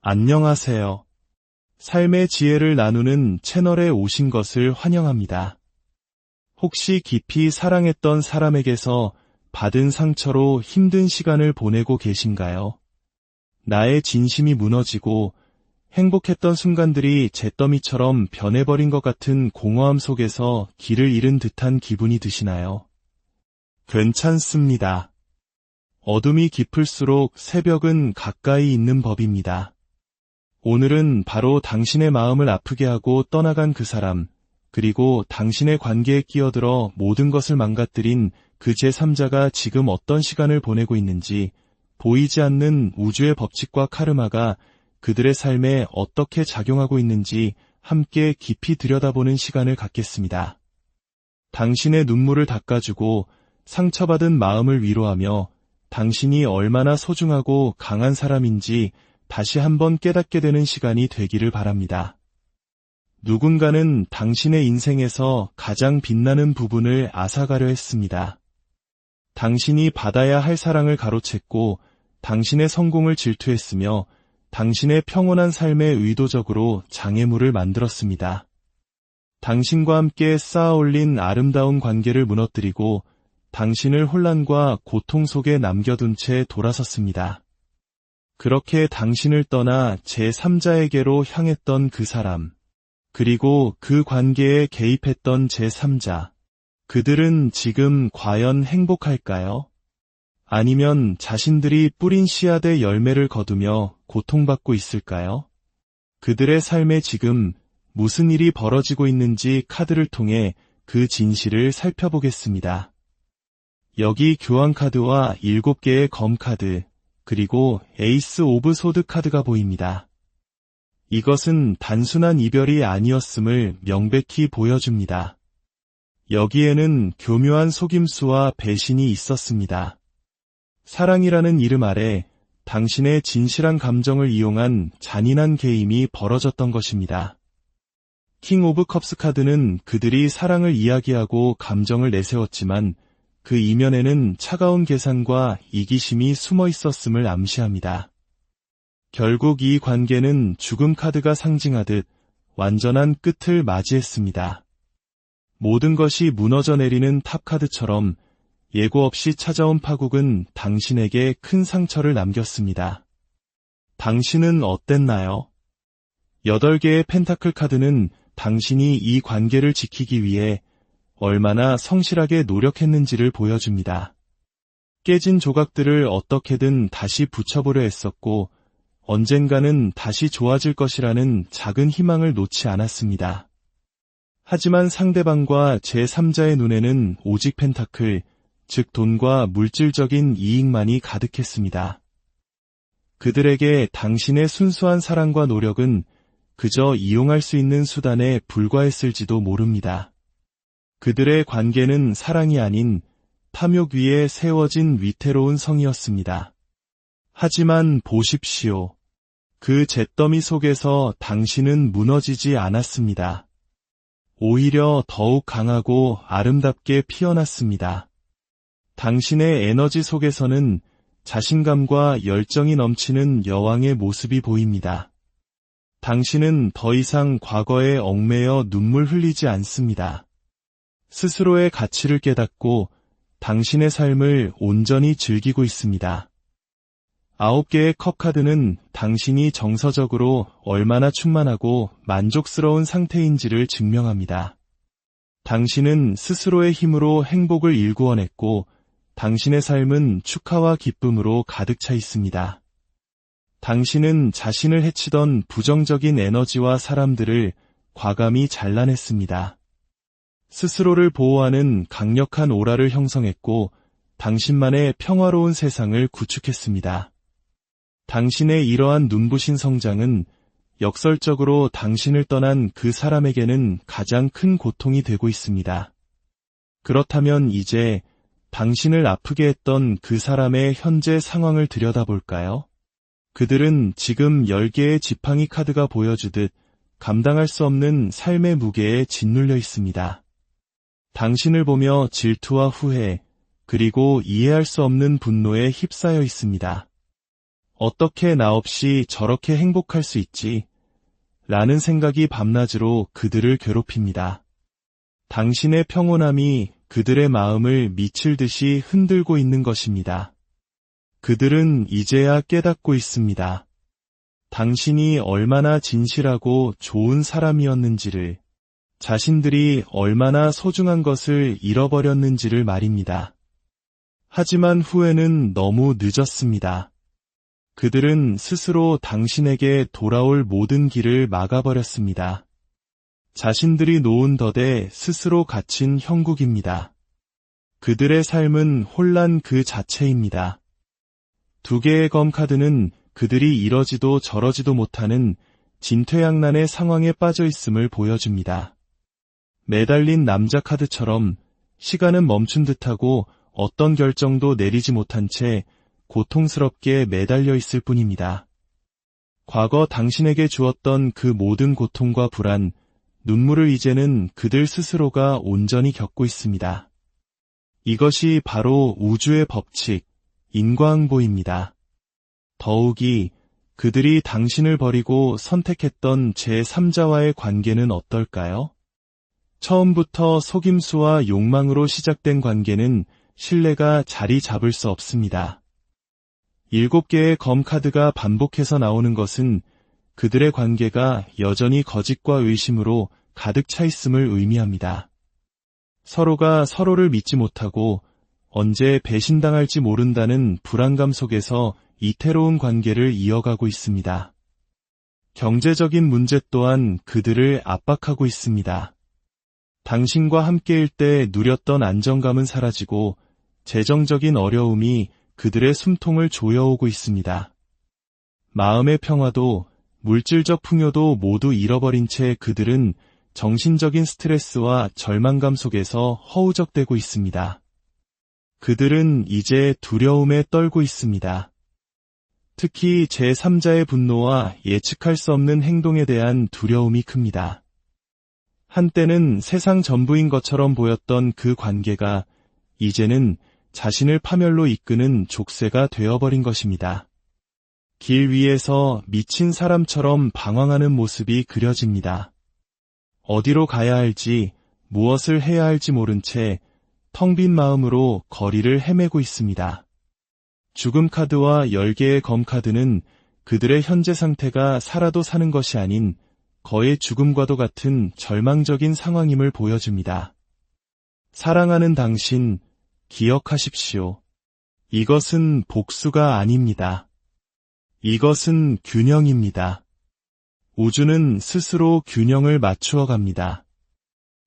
안녕하세요. 삶의 지혜를 나누는 채널에 오신 것을 환영합니다. 혹시 깊이 사랑했던 사람에게서 받은 상처로 힘든 시간을 보내고 계신가요? 나의 진심이 무너지고 행복했던 순간들이 잿더미처럼 변해버린 것 같은 공허함 속에서 길을 잃은 듯한 기분이 드시나요? 괜찮습니다. 어둠이 깊을수록 새벽은 가까이 있는 법입니다. 오늘은 바로 당신의 마음을 아프게 하고 떠나간 그 사람, 그리고 당신의 관계에 끼어들어 모든 것을 망가뜨린 그 제3자가 지금 어떤 시간을 보내고 있는지, 보이지 않는 우주의 법칙과 카르마가 그들의 삶에 어떻게 작용하고 있는지 함께 깊이 들여다보는 시간을 갖겠습니다. 당신의 눈물을 닦아주고 상처받은 마음을 위로하며 당신이 얼마나 소중하고 강한 사람인지 다시 한번 깨닫게 되는 시간이 되기를 바랍니다. 누군가는 당신의 인생에서 가장 빛나는 부분을 앗아가려 했습니다. 당신이 받아야 할 사랑을 가로챘고 당신의 성공을 질투했으며 당신의 평온한 삶에 의도적으로 장애물을 만들었습니다. 당신과 함께 쌓아올린 아름다운 관계를 무너뜨리고 당신을 혼란과 고통 속에 남겨둔 채 돌아섰습니다. 그렇게 당신을 떠나 제3자에게로 향했던 그 사람, 그리고 그 관계에 개입했던 제3자, 그들은 지금 과연 행복할까요? 아니면 자신들이 뿌린 씨앗의 열매를 거두며 고통받고 있을까요? 그들의 삶에 지금 무슨 일이 벌어지고 있는지 카드를 통해 그 진실을 살펴보겠습니다. 여기 교황 카드와 7개의 검 카드, 그리고 에이스 오브 소드 카드가 보입니다. 이것은 단순한 이별이 아니었음을 명백히 보여줍니다. 여기에는 교묘한 속임수와 배신이 있었습니다. 사랑이라는 이름 아래 당신의 진실한 감정을 이용한 잔인한 게임이 벌어졌던 것입니다. 킹 오브 컵스 카드는 그들이 사랑을 이야기하고 감정을 내세웠지만 그 이면에는 차가운 계산과 이기심이 숨어 있었음을 암시합니다. 결국 이 관계는 죽음 카드가 상징하듯 완전한 끝을 맞이했습니다. 모든 것이 무너져 내리는 탑 카드처럼 예고 없이 찾아온 파국은 당신에게 큰 상처를 남겼습니다. 당신은 어땠나요? 8개의 펜타클 카드는 당신이 이 관계를 지키기 위해 얼마나 성실하게 노력했는지를 보여줍니다. 깨진 조각들을 어떻게든 다시 붙여보려 했었고 언젠가는 다시 좋아질 것이라는 작은 희망을 놓지 않았습니다. 하지만 상대방과 제3자의 눈에는 오직 펜타클, 즉 돈과 물질적인 이익만이 가득했습니다. 그들에게 당신의 순수한 사랑과 노력은 그저 이용할 수 있는 수단에 불과했을지도 모릅니다. 그들의 관계는 사랑이 아닌 탐욕 위에 세워진 위태로운 성이었습니다. 하지만 보십시오. 그 잿더미 속에서 당신은 무너지지 않았습니다. 오히려 더욱 강하고 아름답게 피어났습니다. 당신의 에너지 속에서는 자신감과 열정이 넘치는 여왕의 모습이 보입니다. 당신은 더 이상 과거에 얽매여 눈물 흘리지 않습니다. 스스로의 가치를 깨닫고 당신의 삶을 온전히 즐기고 있습니다. 9개의 컵 카드는 당신이 정서적으로 얼마나 충만하고 만족스러운 상태인지를 증명합니다. 당신은 스스로의 힘으로 행복을 일구어냈고 당신의 삶은 축하와 기쁨으로 가득 차 있습니다. 당신은 자신을 해치던 부정적인 에너지와 사람들을 과감히 잘라냈습니다. 스스로를 보호하는 강력한 오라를 형성했고 당신만의 평화로운 세상을 구축했습니다. 당신의 이러한 눈부신 성장은 역설적으로 당신을 떠난 그 사람에게는 가장 큰 고통이 되고 있습니다. 그렇다면 이제 당신을 아프게 했던 그 사람의 현재 상황을 들여다볼까요? 그들은 지금 10개의 지팡이 카드가 보여주듯 감당할 수 없는 삶의 무게에 짓눌려 있습니다. 당신을 보며 질투와 후회, 그리고 이해할 수 없는 분노에 휩싸여 있습니다. 어떻게 나 없이 저렇게 행복할 수 있지? 라는 생각이 밤낮으로 그들을 괴롭힙니다. 당신의 평온함이 그들의 마음을 미칠 듯이 흔들고 있는 것입니다. 그들은 이제야 깨닫고 있습니다. 당신이 얼마나 진실하고 좋은 사람이었는지를, 자신들이 얼마나 소중한 것을 잃어버렸는지를 말입니다. 하지만 후회는 너무 늦었습니다. 그들은 스스로 당신에게 돌아올 모든 길을 막아버렸습니다. 자신들이 놓은 덫에 스스로 갇힌 형국입니다. 그들의 삶은 혼란 그 자체입니다. 두 개의 검 카드는 그들이 이러지도 저러지도 못하는 진퇴양난의 상황에 빠져 있음을 보여줍니다. 매달린 남자 카드처럼 시간은 멈춘 듯하고 어떤 결정도 내리지 못한 채 고통스럽게 매달려 있을 뿐입니다. 과거 당신에게 주었던 그 모든 고통과 불안, 눈물을 이제는 그들 스스로가 온전히 겪고 있습니다. 이것이 바로 우주의 법칙, 인과응보입니다. 더욱이 그들이 당신을 버리고 선택했던 제3자와의 관계는 어떨까요? 처음부터 속임수와 욕망으로 시작된 관계는 신뢰가 자리 잡을 수 없습니다. 7개의 검 카드가 반복해서 나오는 것은 그들의 관계가 여전히 거짓과 의심으로 가득 차 있음을 의미합니다. 서로가 서로를 믿지 못하고 언제 배신당할지 모른다는 불안감 속에서 이태로운 관계를 이어가고 있습니다. 경제적인 문제 또한 그들을 압박하고 있습니다. 당신과 함께일 때 누렸던 안정감은 사라지고 재정적인 어려움이 그들의 숨통을 조여오고 있습니다. 마음의 평화도 물질적 풍요도 모두 잃어버린 채 그들은 정신적인 스트레스와 절망감 속에서 허우적대고 있습니다. 그들은 이제 두려움에 떨고 있습니다. 특히 제3자의 분노와 예측할 수 없는 행동에 대한 두려움이 큽니다. 한때는 세상 전부인 것처럼 보였던 그 관계가 이제는 자신을 파멸로 이끄는 족쇄가 되어버린 것입니다. 길 위에서 미친 사람처럼 방황하는 모습이 그려집니다. 어디로 가야 할지, 무엇을 해야 할지 모른 채 텅 빈 마음으로 거리를 헤매고 있습니다. 죽음 카드와 10개의 검 카드는 그들의 현재 상태가 살아도 사는 것이 아닌 거의 죽음과도 같은 절망적인 상황임을 보여줍니다. 사랑하는 당신, 기억하십시오. 이것은 복수가 아닙니다. 이것은 균형입니다. 우주는 스스로 균형을 맞추어 갑니다.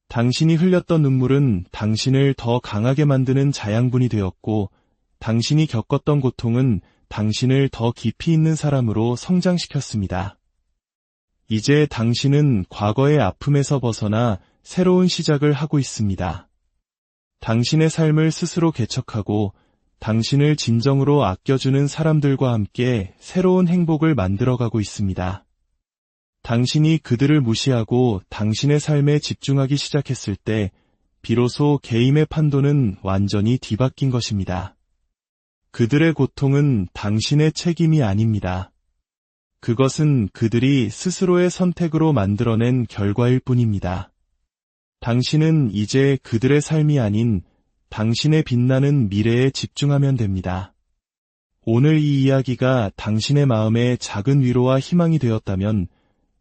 당신이 흘렸던 눈물은 당신을 더 강하게 만드는 자양분이 되었고, 당신이 겪었던 고통은 당신을 더 깊이 있는 사람으로 성장시켰습니다. 이제 당신은 과거의 아픔에서 벗어나 새로운 시작을 하고 있습니다. 당신의 삶을 스스로 개척하고 당신을 진정으로 아껴주는 사람들과 함께 새로운 행복을 만들어가고 있습니다. 당신이 그들을 무시하고 당신의 삶에 집중하기 시작했을 때 비로소 게임의 판도는 완전히 뒤바뀐 것입니다. 그들의 고통은 당신의 책임이 아닙니다. 그것은 그들이 스스로의 선택으로 만들어낸 결과일 뿐입니다. 당신은 이제 그들의 삶이 아닌 당신의 빛나는 미래에 집중하면 됩니다. 오늘 이 이야기가 당신의 마음에 작은 위로와 희망이 되었다면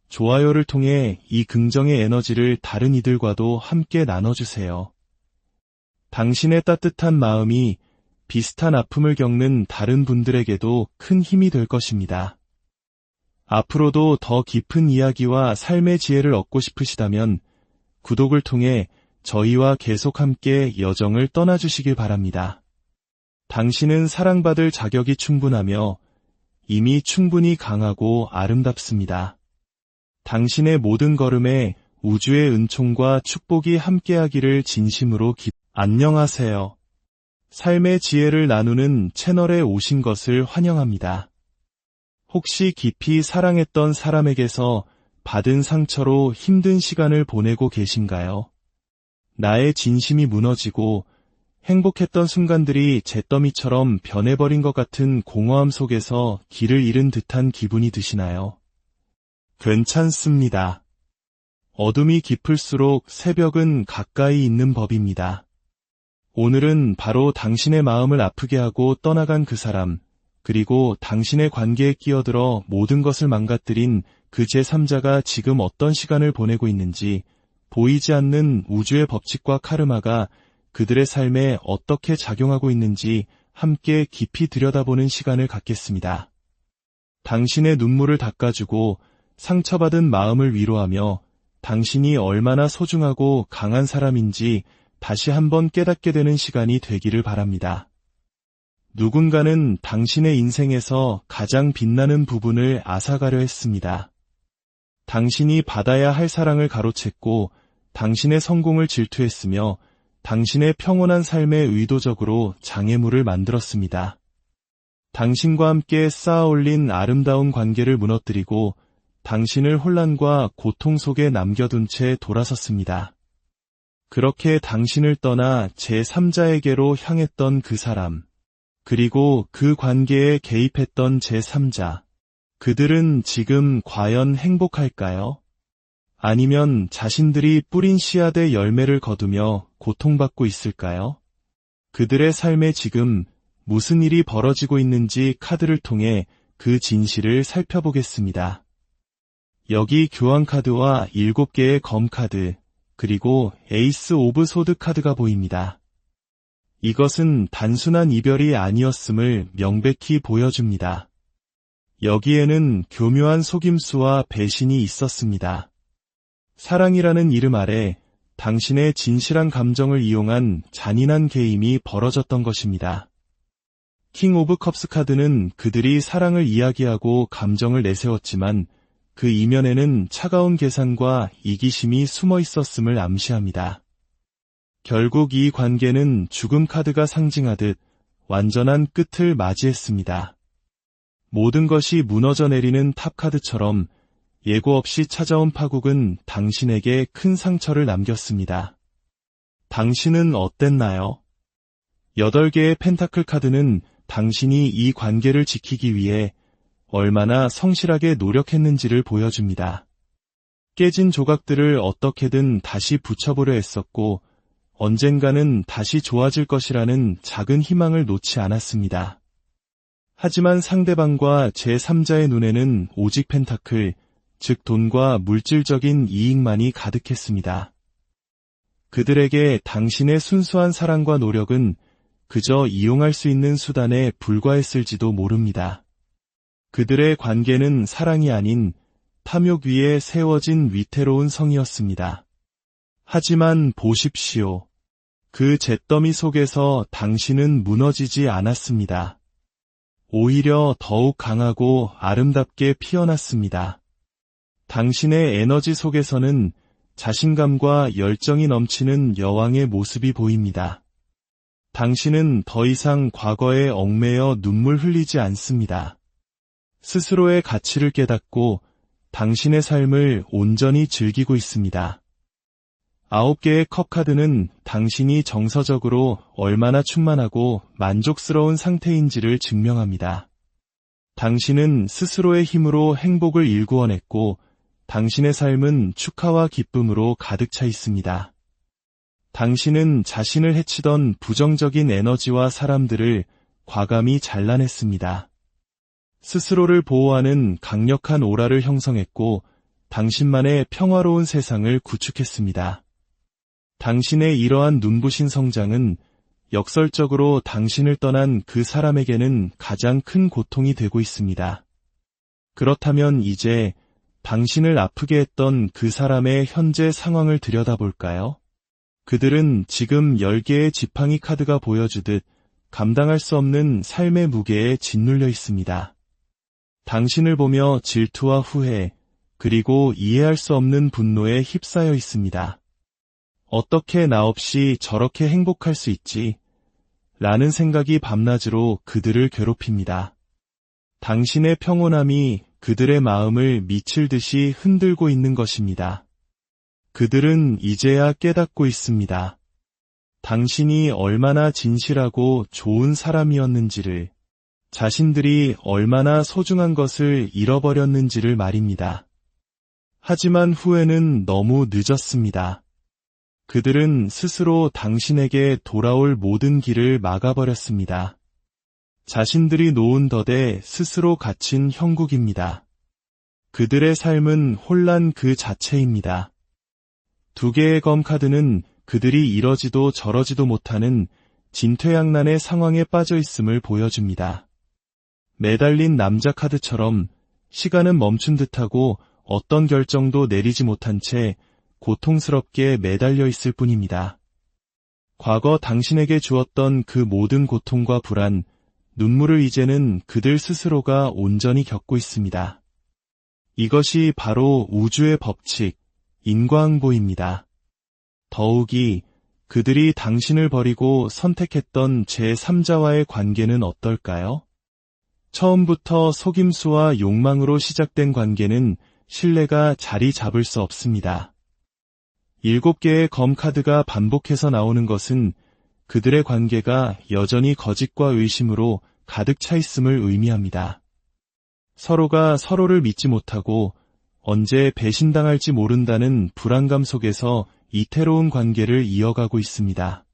좋아요를 통해 이 긍정의 에너지를 다른 이들과도 함께 나눠주세요. 당신의 따뜻한 마음이 비슷한 아픔을 겪는 다른 분들에게도 큰 힘이 될 것입니다. 앞으로도 더 깊은 이야기와 삶의 지혜를 얻고 싶으시다면 구독을 통해 저희와 계속 함께 여정을 떠나주시길 바랍니다. 당신은 사랑받을 자격이 충분하며 이미 충분히 강하고 아름답습니다. 당신의 모든 걸음에 우주의 은총과 축복이 함께하기를 진심으로 안녕하세요. 삶의 지혜를 나누는 채널에 오신 것을 환영합니다. 혹시 깊이 사랑했던 사람에게서 받은 상처로 힘든 시간을 보내고 계신가요? 나의 진심이 무너지고 행복했던 순간들이 잿더미처럼 변해버린 것 같은 공허함 속에서 길을 잃은 듯한 기분이 드시나요? 괜찮습니다. 어둠이 깊을수록 새벽은 가까이 있는 법입니다. 오늘은 바로 당신의 마음을 아프게 하고 떠나간 그 사람, 그리고 당신의 관계에 끼어들어 모든 것을 망가뜨린 그 제3자가 지금 어떤 시간을 보내고 있는지, 보이지 않는 우주의 법칙과 카르마가 그들의 삶에 어떻게 작용하고 있는지 함께 깊이 들여다보는 시간을 갖겠습니다. 당신의 눈물을 닦아주고 상처받은 마음을 위로하며 당신이 얼마나 소중하고 강한 사람인지 다시 한번 깨닫게 되는 시간이 되기를 바랍니다. 누군가는 당신의 인생에서 가장 빛나는 부분을 앗아가려 했습니다. 당신이 받아야 할 사랑을 가로챘고 당신의 성공을 질투했으며 당신의 평온한 삶에 의도적으로 장애물을 만들었습니다. 당신과 함께 쌓아올린 아름다운 관계를 무너뜨리고 당신을 혼란과 고통 속에 남겨둔 채 돌아섰습니다. 그렇게 당신을 떠나 제3자에게로 향했던 그 사람, 그리고 그 관계에 개입했던 제3자, 그들은 지금 과연 행복할까요? 아니면 자신들이 뿌린 씨앗의 열매를 거두며 고통받고 있을까요? 그들의 삶에 지금 무슨 일이 벌어지고 있는지 카드를 통해 그 진실을 살펴보겠습니다. 여기 교황 카드와 7개의 검 카드, 그리고 에이스 오브 소드 카드가 보입니다. 이것은 단순한 이별이 아니었음을 명백히 보여줍니다. 여기에는 교묘한 속임수와 배신이 있었습니다. 사랑이라는 이름 아래 당신의 진실한 감정을 이용한 잔인한 게임이 벌어졌던 것입니다. 킹 오브 컵스 카드는 그들이 사랑을 이야기하고 감정을 내세웠지만 그 이면에는 차가운 계산과 이기심이 숨어 있었음을 암시합니다. 결국 이 관계는 죽음 카드가 상징하듯 완전한 끝을 맞이했습니다. 모든 것이 무너져 내리는 탑 카드처럼 예고 없이 찾아온 파국은 당신에게 큰 상처를 남겼습니다. 당신은 어땠나요? 8개의 펜타클 카드는 당신이 이 관계를 지키기 위해 얼마나 성실하게 노력했는지를 보여줍니다. 깨진 조각들을 어떻게든 다시 붙여보려 했었고 언젠가는 다시 좋아질 것이라는 작은 희망을 놓지 않았습니다. 하지만 상대방과 제3자의 눈에는 오직 펜타클, 즉 돈과 물질적인 이익만이 가득했습니다. 그들에게 당신의 순수한 사랑과 노력은 그저 이용할 수 있는 수단에 불과했을지도 모릅니다. 그들의 관계는 사랑이 아닌 탐욕 위에 세워진 위태로운 성이었습니다. 하지만 보십시오. 그 잿더미 속에서 당신은 무너지지 않았습니다. 오히려 더욱 강하고 아름답게 피어났습니다. 당신의 에너지 속에서는 자신감과 열정이 넘치는 여왕의 모습이 보입니다. 당신은 더 이상 과거에 얽매여 눈물 흘리지 않습니다. 스스로의 가치를 깨닫고 당신의 삶을 온전히 즐기고 있습니다. 9개의 컵 카드는 당신이 정서적으로 얼마나 충만하고 만족스러운 상태인지를 증명합니다. 당신은 스스로의 힘으로 행복을 일구어냈고 당신의 삶은 축하와 기쁨으로 가득 차 있습니다. 당신은 자신을 해치던 부정적인 에너지와 사람들을 과감히 잘라냈습니다. 스스로를 보호하는 강력한 오라를 형성했고 당신만의 평화로운 세상을 구축했습니다. 당신의 이러한 눈부신 성장은 역설적으로 당신을 떠난 그 사람에게는 가장 큰 고통이 되고 있습니다. 그렇다면 이제 당신을 아프게 했던 그 사람의 현재 상황을 들여다볼까요? 그들은 지금 10개의 지팡이 카드가 보여주듯 감당할 수 없는 삶의 무게에 짓눌려 있습니다. 당신을 보며 질투와 후회, 그리고 이해할 수 없는 분노에 휩싸여 있습니다. 어떻게 나 없이 저렇게 행복할 수 있지? 라는 생각이 밤낮으로 그들을 괴롭힙니다. 당신의 평온함이 그들의 마음을 미칠 듯이 흔들고 있는 것입니다. 그들은 이제야 깨닫고 있습니다. 당신이 얼마나 진실하고 좋은 사람이었는지를, 자신들이 얼마나 소중한 것을 잃어버렸는지를 말입니다. 하지만 후회는 너무 늦었습니다. 그들은 스스로 당신에게 돌아올 모든 길을 막아버렸습니다. 자신들이 놓은 덫에 스스로 갇힌 형국입니다. 그들의 삶은 혼란 그 자체입니다. 두 개의 검 카드는 그들이 이러지도 저러지도 못하는 진퇴양난의 상황에 빠져 있음을 보여줍니다. 매달린 남자 카드처럼 시간은 멈춘 듯하고 어떤 결정도 내리지 못한 채 고통스럽게 매달려 있을 뿐입니다. 과거 당신에게 주었던 그 모든 고통과 불안, 눈물을 이제는 그들 스스로가 온전히 겪고 있습니다. 이것이 바로 우주의 법칙, 인과응보입니다. 더욱이 그들이 당신을 버리고 선택했던 제3자와의 관계는 어떨까요? 처음부터 속임수와 욕망으로 시작된 관계는 신뢰가 자리 잡을 수 없습니다. 7개의 검 카드가 반복해서 나오는 것은 그들의 관계가 여전히 거짓과 의심으로 가득 차 있음을 의미합니다. 서로가 서로를 믿지 못하고 언제 배신당할지 모른다는 불안감 속에서 이태로운 관계를 이어가고 있습니다.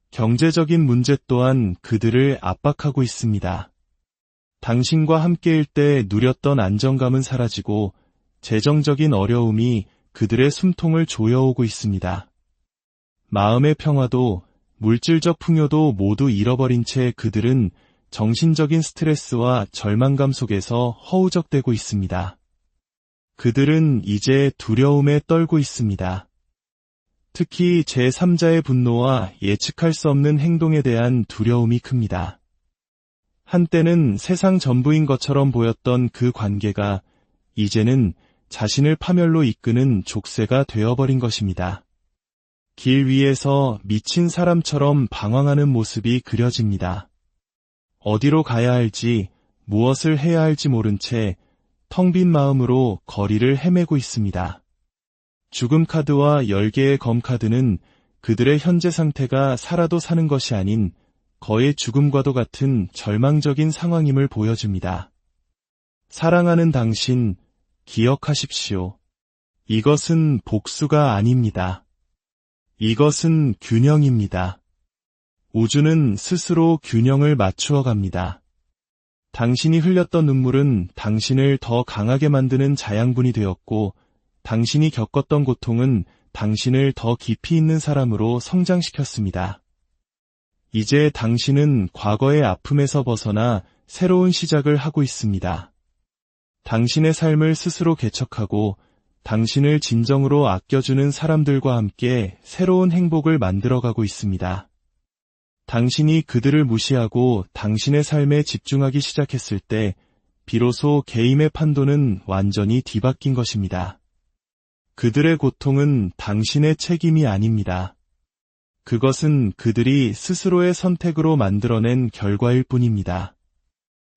경제적인 문제 또한 그들을 압박하고 있습니다. 당신과 함께일 때 누렸던 안정감은 사라지고 재정적인 어려움이 그들의 숨통을 조여오고 있습니다. 마음의 평화도 물질적 풍요도 모두 잃어버린 채 그들은 정신적인 스트레스와 절망감 속에서 허우적대고 있습니다. 그들은 이제 두려움에 떨고 있습니다. 특히 제3자의 분노와 예측할 수 없는 행동에 대한 두려움이 큽니다. 한때는 세상 전부인 것처럼 보였던 그 관계가 이제는 자신을 파멸로 이끄는 족쇄가 되어버린 것입니다. 길 위에서 미친 사람처럼 방황하는 모습이 그려집니다. 어디로 가야 할지, 무엇을 해야 할지 모른 채 텅 빈 마음으로 거리를 헤매고 있습니다. 죽음 카드와 10개의 검 카드는 그들의 현재 상태가 살아도 사는 것이 아닌 거의 죽음과도 같은 절망적인 상황임을 보여줍니다. 사랑하는 당신, 기억하십시오. 이것은 복수가 아닙니다. 이것은 균형입니다. 우주는 스스로 균형을 맞추어 갑니다. 당신이 흘렸던 눈물은 당신을 더 강하게 만드는 자양분이 되었고, 당신이 겪었던 고통은 당신을 더 깊이 있는 사람으로 성장시켰습니다. 이제 당신은 과거의 아픔에서 벗어나 새로운 시작을 하고 있습니다. 당신의 삶을 스스로 개척하고 당신을 진정으로 아껴주는 사람들과 함께 새로운 행복을 만들어가고 있습니다. 당신이 그들을 무시하고 당신의 삶에 집중하기 시작했을 때 비로소 게임의 판도는 완전히 뒤바뀐 것입니다. 그들의 고통은 당신의 책임이 아닙니다. 그것은 그들이 스스로의 선택으로 만들어낸 결과일 뿐입니다.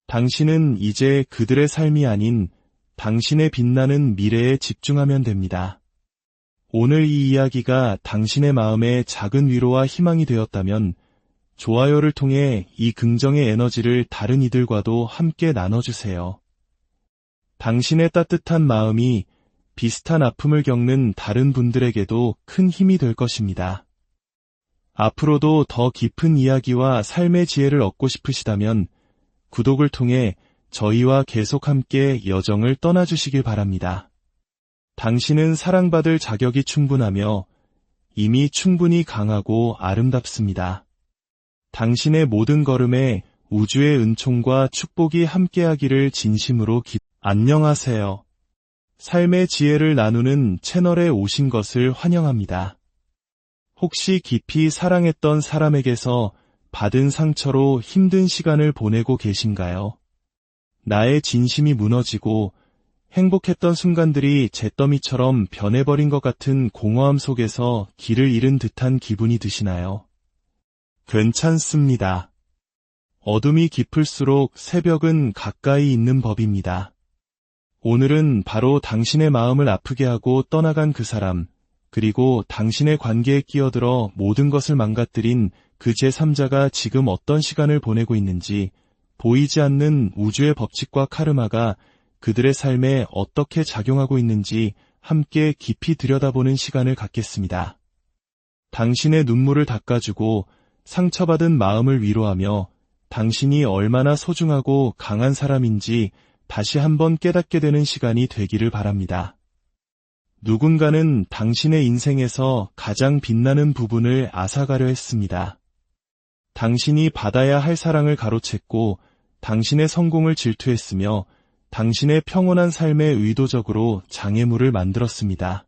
당신은 이제 그들의 삶이 아닌 당신의 빛나는 미래에 집중하면 됩니다. 오늘 이 이야기가 당신의 마음에 작은 위로와 희망이 되었다면 좋아요를 통해 이 긍정의 에너지를 다른 이들과도 함께 나눠주세요. 당신의 따뜻한 마음이 비슷한 아픔을 겪는 다른 분들에게도 큰 힘이 될 것입니다. 앞으로도 더 깊은 이야기와 삶의 지혜를 얻고 싶으시다면 구독을 통해 저희와 계속 함께 여정을 떠나주시길 바랍니다. 당신은 사랑받을 자격이 충분하며 이미 충분히 강하고 아름답습니다. 당신의 모든 걸음에 우주의 은총과 축복이 함께하기를 진심으로 안녕하세요. 삶의 지혜를 나누는 채널에 오신 것을 환영합니다. 혹시 깊이 사랑했던 사람에게서 받은 상처로 힘든 시간을 보내고 계신가요? 나의 진심이 무너지고 행복했던 순간들이 잿더미처럼 변해버린 것 같은 공허함 속에서 길을 잃은 듯한 기분이 드시나요? 괜찮습니다. 어둠이 깊을수록 새벽은 가까이 있는 법입니다. 오늘은 바로 당신의 마음을 아프게 하고 떠나간 그 사람, 그리고 당신의 관계에 끼어들어 모든 것을 망가뜨린 그 제3자가 지금 어떤 시간을 보내고 있는지, 보이지 않는 우주의 법칙과 카르마가 그들의 삶에 어떻게 작용하고 있는지 함께 깊이 들여다보는 시간을 갖겠습니다. 당신의 눈물을 닦아주고 상처받은 마음을 위로하며 당신이 얼마나 소중하고 강한 사람인지 다시 한번 깨닫게 되는 시간이 되기를 바랍니다. 누군가는 당신의 인생에서 가장 빛나는 부분을 앗아가려 했습니다. 당신이 받아야 할 사랑을 가로챘고 당신의 성공을 질투했으며 당신의 평온한 삶에 의도적으로 장애물을 만들었습니다.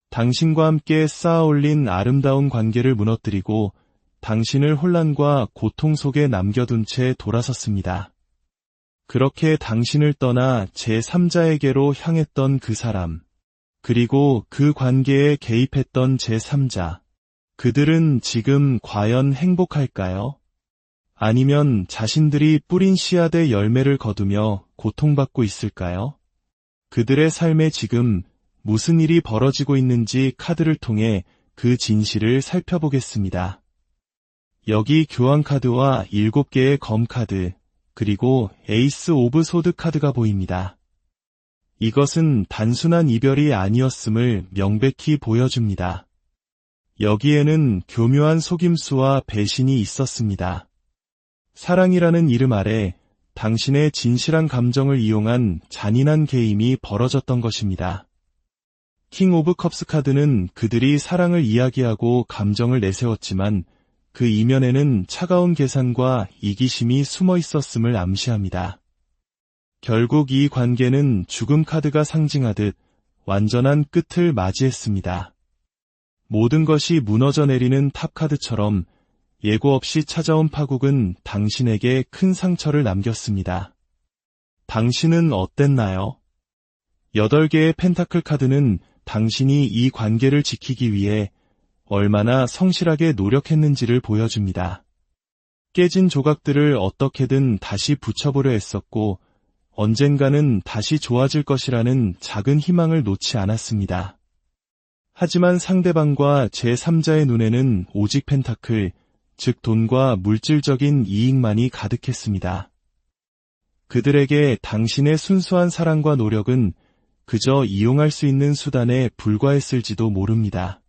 당신과 함께 쌓아올린 아름다운 관계를 무너뜨리고 당신을 혼란과 고통 속에 남겨둔 채 돌아섰습니다. 그렇게 당신을 떠나 제3자에게로 향했던 그 사람, 그리고 그 관계에 개입했던 제3자, 그들은 지금 과연 행복할까요? 아니면 자신들이 뿌린 씨앗의 열매를 거두며 고통받고 있을까요? 그들의 삶에 지금 무슨 일이 벌어지고 있는지 카드를 통해 그 진실을 살펴보겠습니다. 여기 교황 카드와 7개의 검 카드, 그리고 에이스 오브 소드 카드가 보입니다. 이것은 단순한 이별이 아니었음을 명백히 보여줍니다. 여기에는 교묘한 속임수와 배신이 있었습니다. 사랑이라는 이름 아래 당신의 진실한 감정을 이용한 잔인한 게임이 벌어졌던 것입니다. 킹 오브 컵스 카드는 그들이 사랑을 이야기하고 감정을 내세웠지만 그 이면에는 차가운 계산과 이기심이 숨어 있었음을 암시합니다. 결국 이 관계는 죽음 카드가 상징하듯 완전한 끝을 맞이했습니다. 모든 것이 무너져 내리는 탑 카드처럼 예고 없이 찾아온 파국은 당신에게 큰 상처를 남겼습니다. 당신은 어땠나요? 8개의 펜타클 카드는 당신이 이 관계를 지키기 위해 얼마나 성실하게 노력했는지를 보여줍니다. 깨진 조각들을 어떻게든 다시 붙여보려 했었고 언젠가는 다시 좋아질 것이라는 작은 희망을 놓지 않았습니다. 하지만 상대방과 제3자의 눈에는 오직 펜타클, 즉 돈과 물질적인 이익만이 가득했습니다. 그들에게 당신의 순수한 사랑과 노력은 그저 이용할 수 있는 수단에 불과했을지도 모릅니다.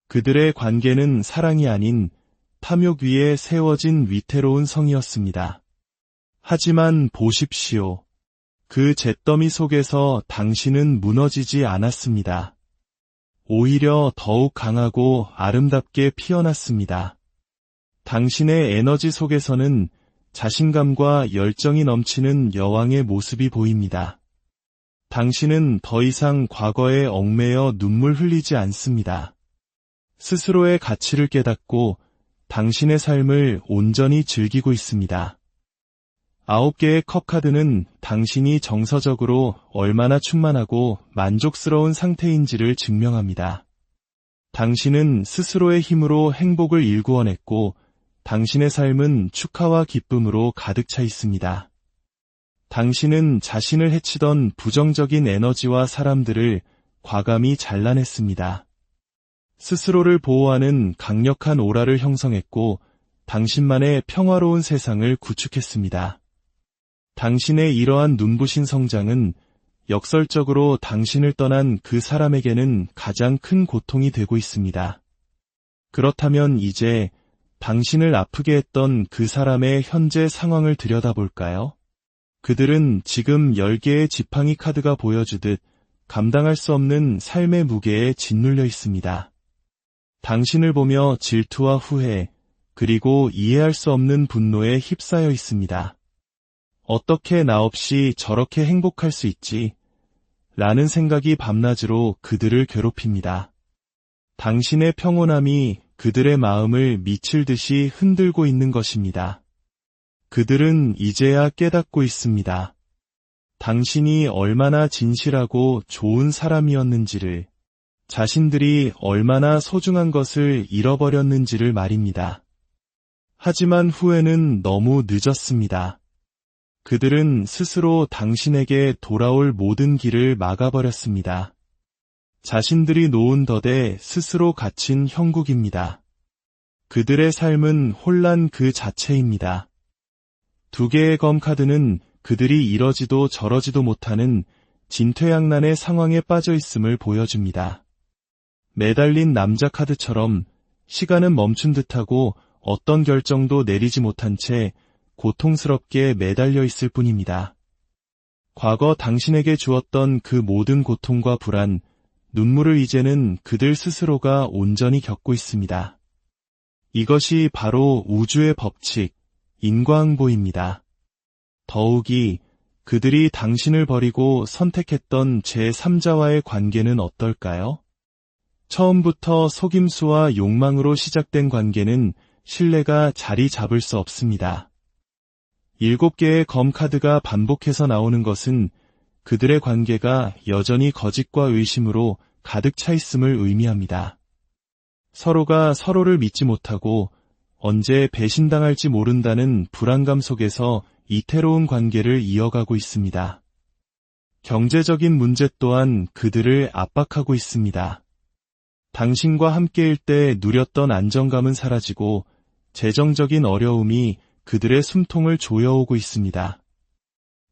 그들의 관계는 사랑이 아닌 탐욕 위에 세워진 위태로운 성이었습니다. 하지만 보십시오. 그 잿더미 속에서 당신은 무너지지 않았습니다. 오히려 더욱 강하고 아름답게 피어났습니다. 당신의 에너지 속에서는 자신감과 열정이 넘치는 여왕의 모습이 보입니다. 당신은 더 이상 과거에 얽매여 눈물 흘리지 않습니다. 스스로의 가치를 깨닫고 당신의 삶을 온전히 즐기고 있습니다. 9개의 컵 카드는 당신이 정서적으로 얼마나 충만하고 만족스러운 상태인지를 증명합니다. 당신은 스스로의 힘으로 행복을 일구어냈고 당신의 삶은 축하와 기쁨으로 가득 차 있습니다. 당신은 자신을 해치던 부정적인 에너지와 사람들을 과감히 잘라냈습니다. 스스로를 보호하는 강력한 오라를 형성했고 당신만의 평화로운 세상을 구축했습니다. 당신의 이러한 눈부신 성장은 역설적으로 당신을 떠난 그 사람에게는 가장 큰 고통이 되고 있습니다. 그렇다면 이제 당신을 아프게 했던 그 사람의 현재 상황을 들여다볼까요? 그들은 지금 10개의 지팡이 카드가 보여주듯 감당할 수 없는 삶의 무게에 짓눌려 있습니다. 당신을 보며 질투와 후회, 그리고 이해할 수 없는 분노에 휩싸여 있습니다. 어떻게 나 없이 저렇게 행복할 수 있지? 라는 생각이 밤낮으로 그들을 괴롭힙니다. 당신의 평온함이 그들의 마음을 미칠 듯이 흔들고 있는 것입니다. 그들은 이제야 깨닫고 있습니다. 당신이 얼마나 진실하고 좋은 사람이었는지를, 자신들이 얼마나 소중한 것을 잃어버렸는지를 말입니다. 하지만 후회는 너무 늦었습니다. 그들은 스스로 당신에게 돌아올 모든 길을 막아버렸습니다. 자신들이 놓은 덫에 스스로 갇힌 형국입니다. 그들의 삶은 혼란 그 자체입니다. 두 개의 검 카드는 그들이 이러지도 저러지도 못하는 진퇴양난의 상황에 빠져 있음을 보여줍니다. 매달린 남자 카드처럼 시간은 멈춘 듯하고 어떤 결정도 내리지 못한 채 고통스럽게 매달려 있을 뿐입니다. 과거 당신에게 주었던 그 모든 고통과 불안, 눈물을 이제는 그들 스스로가 온전히 겪고 있습니다. 이것이 바로 우주의 법칙, 인과응보입니다. 더욱이 그들이 당신을 버리고 선택했던 제3자와의 관계는 어떨까요? 처음부터 속임수와 욕망으로 시작된 관계는 신뢰가 자리 잡을 수 없습니다. 7개의 검 카드가 반복해서 나오는 것은 그들의 관계가 여전히 거짓과 의심으로 가득 차 있음을 의미합니다. 서로가 서로를 믿지 못하고 언제 배신당할지 모른다는 불안감 속에서 이태로운 관계를 이어가고 있습니다. 경제적인 문제 또한 그들을 압박하고 있습니다. 당신과 함께일 때 누렸던 안정감은 사라지고 재정적인 어려움이 그들의 숨통을 조여오고 있습니다.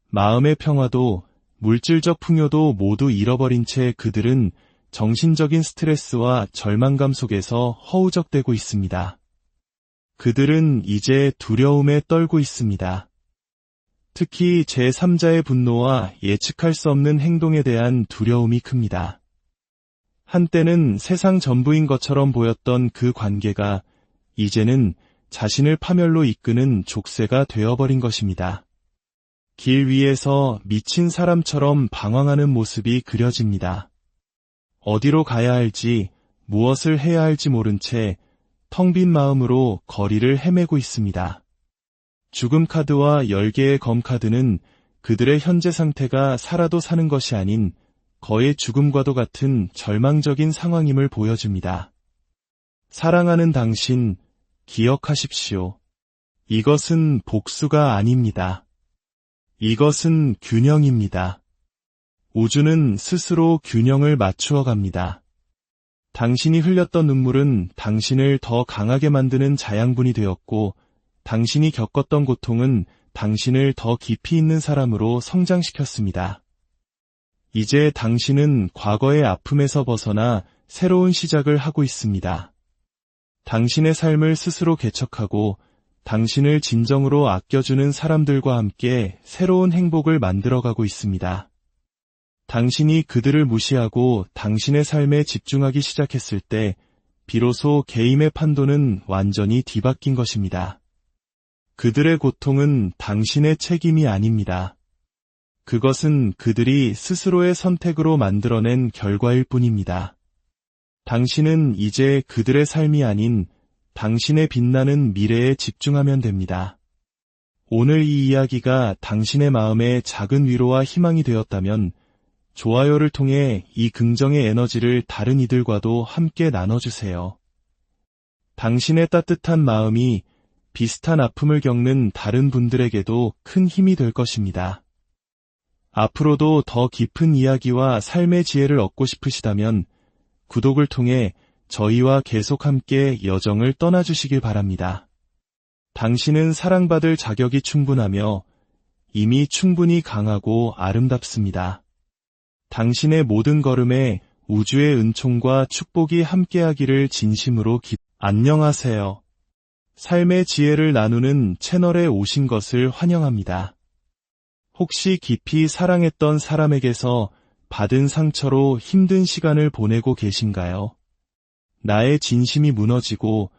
마음의 평화도 물질적 풍요도 모두 잃어버린 채 그들은 정신적인 스트레스와 절망감 속에서 허우적대고 있습니다. 그들은 이제 두려움에 떨고 있습니다. 특히 제3자의 분노와 예측할 수 없는 행동에 대한 두려움이 큽니다. 한때는 세상 전부인 것처럼 보였던 그 관계가 이제는 자신을 파멸로 이끄는 족쇄가 되어버린 것입니다. 길 위에서 미친 사람처럼 방황하는 모습이 그려집니다. 어디로 가야 할지, 무엇을 해야 할지 모른 채 텅 빈 마음으로 거리를 헤매고 있습니다. 죽음 카드와 10개의 검 카드는 그들의 현재 상태가 살아도 사는 것이 아닌 거의 죽음과도 같은 절망적인 상황임을 보여줍니다. 사랑하는 당신, 기억하십시오. 이것은 복수가 아닙니다. 이것은 균형입니다. 우주는 스스로 균형을 맞추어 갑니다. 당신이 흘렸던 눈물은 당신을 더 강하게 만드는 자양분이 되었고, 당신이 겪었던 고통은 당신을 더 깊이 있는 사람으로 성장시켰습니다. 이제 당신은 과거의 아픔에서 벗어나 새로운 시작을 하고 있습니다. 당신의 삶을 스스로 개척하고 당신을 진정으로 아껴주는 사람들과 함께 새로운 행복을 만들어가고 있습니다. 당신이 그들을 무시하고 당신의 삶에 집중하기 시작했을 때 비로소 게임의 판도는 완전히 뒤바뀐 것입니다. 그들의 고통은 당신의 책임이 아닙니다. 그것은 그들이 스스로의 선택으로 만들어낸 결과일 뿐입니다. 당신은 이제 그들의 삶이 아닌 당신의 빛나는 미래에 집중하면 됩니다. 오늘 이 이야기가 당신의 마음에 작은 위로와 희망이 되었다면 좋아요를 통해 이 긍정의 에너지를 다른 이들과도 함께 나눠주세요. 당신의 따뜻한 마음이 비슷한 아픔을 겪는 다른 분들에게도 큰 힘이 될 것입니다. 앞으로도 더 깊은 이야기와 삶의 지혜를 얻고 싶으시다면 구독을 통해 저희와 계속 함께 여정을 떠나주시길 바랍니다. 당신은 사랑받을 자격이 충분하며 이미 충분히 강하고 아름답습니다. 당신의 모든 걸음에 우주의 은총과 축복이 함께하기를 진심으로 안녕하세요. 삶의 지혜를 나누는 채널에 오신 것을 환영합니다. 혹시 깊이 사랑했던 사람에게서 받은 상처로 힘든 시간을 보내고 계신가요? 나의 진심이 무너지고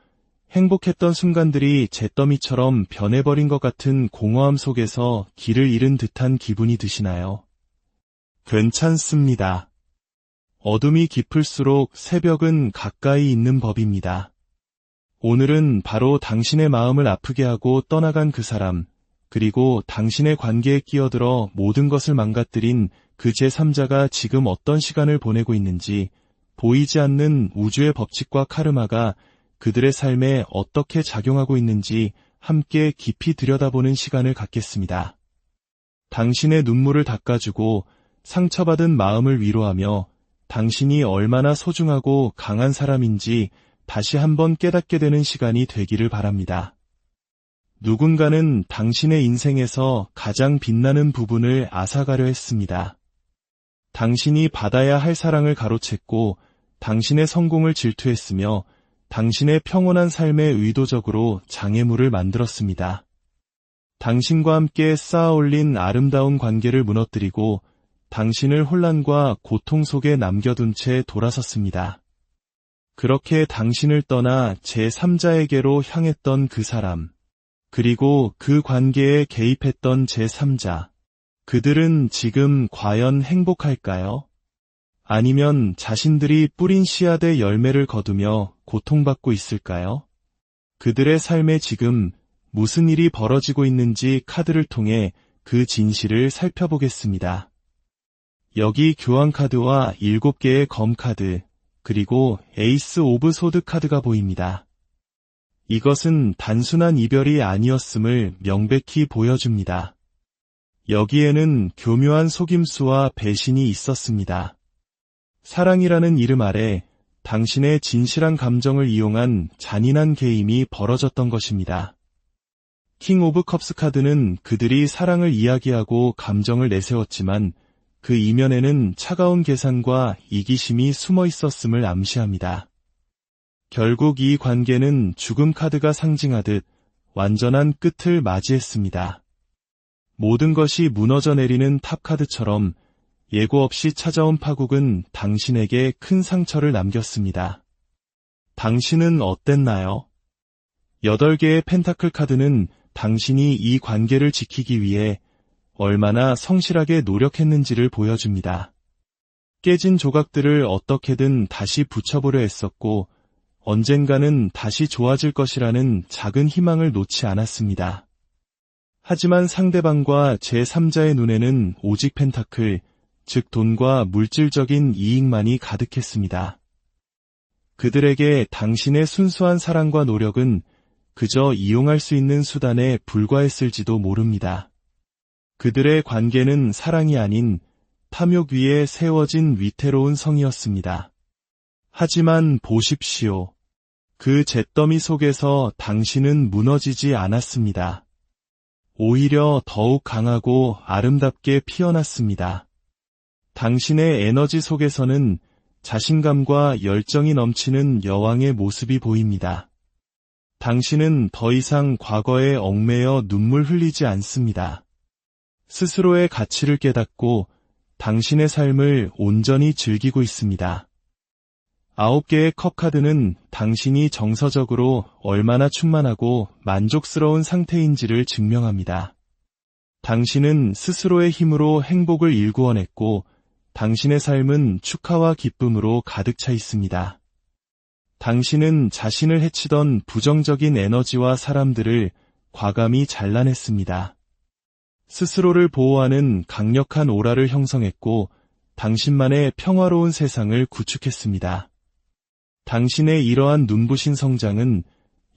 행복했던 순간들이 잿더미처럼 변해버린 것 같은 공허함 속에서 길을 잃은 듯한 기분이 드시나요? 괜찮습니다. 어둠이 깊을수록 새벽은 가까이 있는 법입니다. 오늘은 바로 당신의 마음을 아프게 하고 떠나간 그 사람, 그리고 당신의 관계에 끼어들어 모든 것을 망가뜨린 그 제3자가 지금 어떤 시간을 보내고 있는지, 보이지 않는 우주의 법칙과 카르마가 그들의 삶에 어떻게 작용하고 있는지 함께 깊이 들여다보는 시간을 갖겠습니다. 당신의 눈물을 닦아주고 상처받은 마음을 위로하며 당신이 얼마나 소중하고 강한 사람인지 다시 한번 깨닫게 되는 시간이 되기를 바랍니다. 누군가는 당신의 인생에서 가장 빛나는 부분을 앗아가려 했습니다. 당신이 받아야 할 사랑을 가로챘고 당신의 성공을 질투했으며 당신의 평온한 삶에 의도적으로 장애물을 만들었습니다. 당신과 함께 쌓아올린 아름다운 관계를 무너뜨리고 당신을 혼란과 고통 속에 남겨둔 채 돌아섰습니다. 그렇게 당신을 떠나 제3자에게로 향했던 그 사람, 그리고 그 관계에 개입했던 제3자, 그들은 지금 과연 행복할까요? 아니면 자신들이 뿌린 씨앗의 열매를 거두며 고통받고 있을까요? 그들의 삶에 지금 무슨 일이 벌어지고 있는지 카드를 통해 그 진실을 살펴보겠습니다. 여기 교환카드와 7개의 검카드, 그리고 에이스 오브 소드 카드가 보입니다. 이것은 단순한 이별이 아니었음을 명백히 보여줍니다. 여기에는 교묘한 속임수와 배신이 있었습니다. 사랑이라는 이름 아래 당신의 진실한 감정을 이용한 잔인한 게임이 벌어졌던 것입니다. 킹 오브 컵스 카드는 그들이 사랑을 이야기하고 감정을 내세웠지만 그 이면에는 차가운 계산과 이기심이 숨어 있었음을 암시합니다. 결국 이 관계는 죽음 카드가 상징하듯 완전한 끝을 맞이했습니다. 모든 것이 무너져 내리는 탑 카드처럼 예고 없이 찾아온 파국은 당신에게 큰 상처를 남겼습니다. 당신은 어땠나요? 8개의 펜타클 카드는 당신이 이 관계를 지키기 위해 얼마나 성실하게 노력했는지를 보여줍니다. 깨진 조각들을 어떻게든 다시 붙여보려 했었고 언젠가는 다시 좋아질 것이라는 작은 희망을 놓지 않았습니다. 하지만 상대방과 제3자의 눈에는 오직 펜타클, 즉 돈과 물질적인 이익만이 가득했습니다. 그들에게 당신의 순수한 사랑과 노력은 그저 이용할 수 있는 수단에 불과했을지도 모릅니다. 그들의 관계는 사랑이 아닌 탐욕 위에 세워진 위태로운 성이었습니다. 하지만 보십시오. 그 잿더미 속에서 당신은 무너지지 않았습니다. 오히려 더욱 강하고 아름답게 피어났습니다. 당신의 에너지 속에서는 자신감과 열정이 넘치는 여왕의 모습이 보입니다. 당신은 더 이상 과거에 얽매여 눈물 흘리지 않습니다. 스스로의 가치를 깨닫고 당신의 삶을 온전히 즐기고 있습니다. 9개의 컵 카드는 당신이 정서적으로 얼마나 충만하고 만족스러운 상태인지를 증명합니다. 당신은 스스로의 힘으로 행복을 일구어냈고 당신의 삶은 축하와 기쁨으로 가득 차 있습니다. 당신은 자신을 해치던 부정적인 에너지와 사람들을 과감히 잘라냈습니다. 스스로를 보호하는 강력한 오라를 형성했고 당신만의 평화로운 세상을 구축했습니다. 당신의 이러한 눈부신 성장은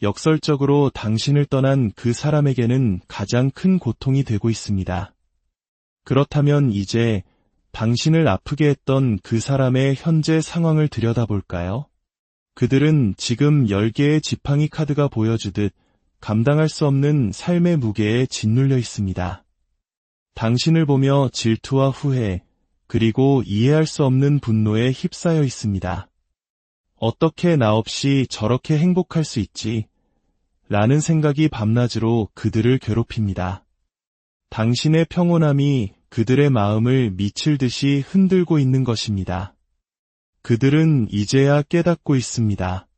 역설적으로 당신을 떠난 그 사람에게는 가장 큰 고통이 되고 있습니다. 그렇다면 이제 당신을 아프게 했던 그 사람의 현재 상황을 들여다볼까요? 그들은 지금 10개의 지팡이 카드가 보여주듯 감당할 수 없는 삶의 무게에 짓눌려 있습니다. 당신을 보며 질투와 후회, 그리고 이해할 수 없는 분노에 휩싸여 있습니다. 어떻게 나 없이 저렇게 행복할 수 있지? 라는 생각이 밤낮으로 그들을 괴롭힙니다. 당신의 평온함이 그들의 마음을 미칠 듯이 흔들고 있는 것입니다. 그들은 이제야 깨닫고 있습니다.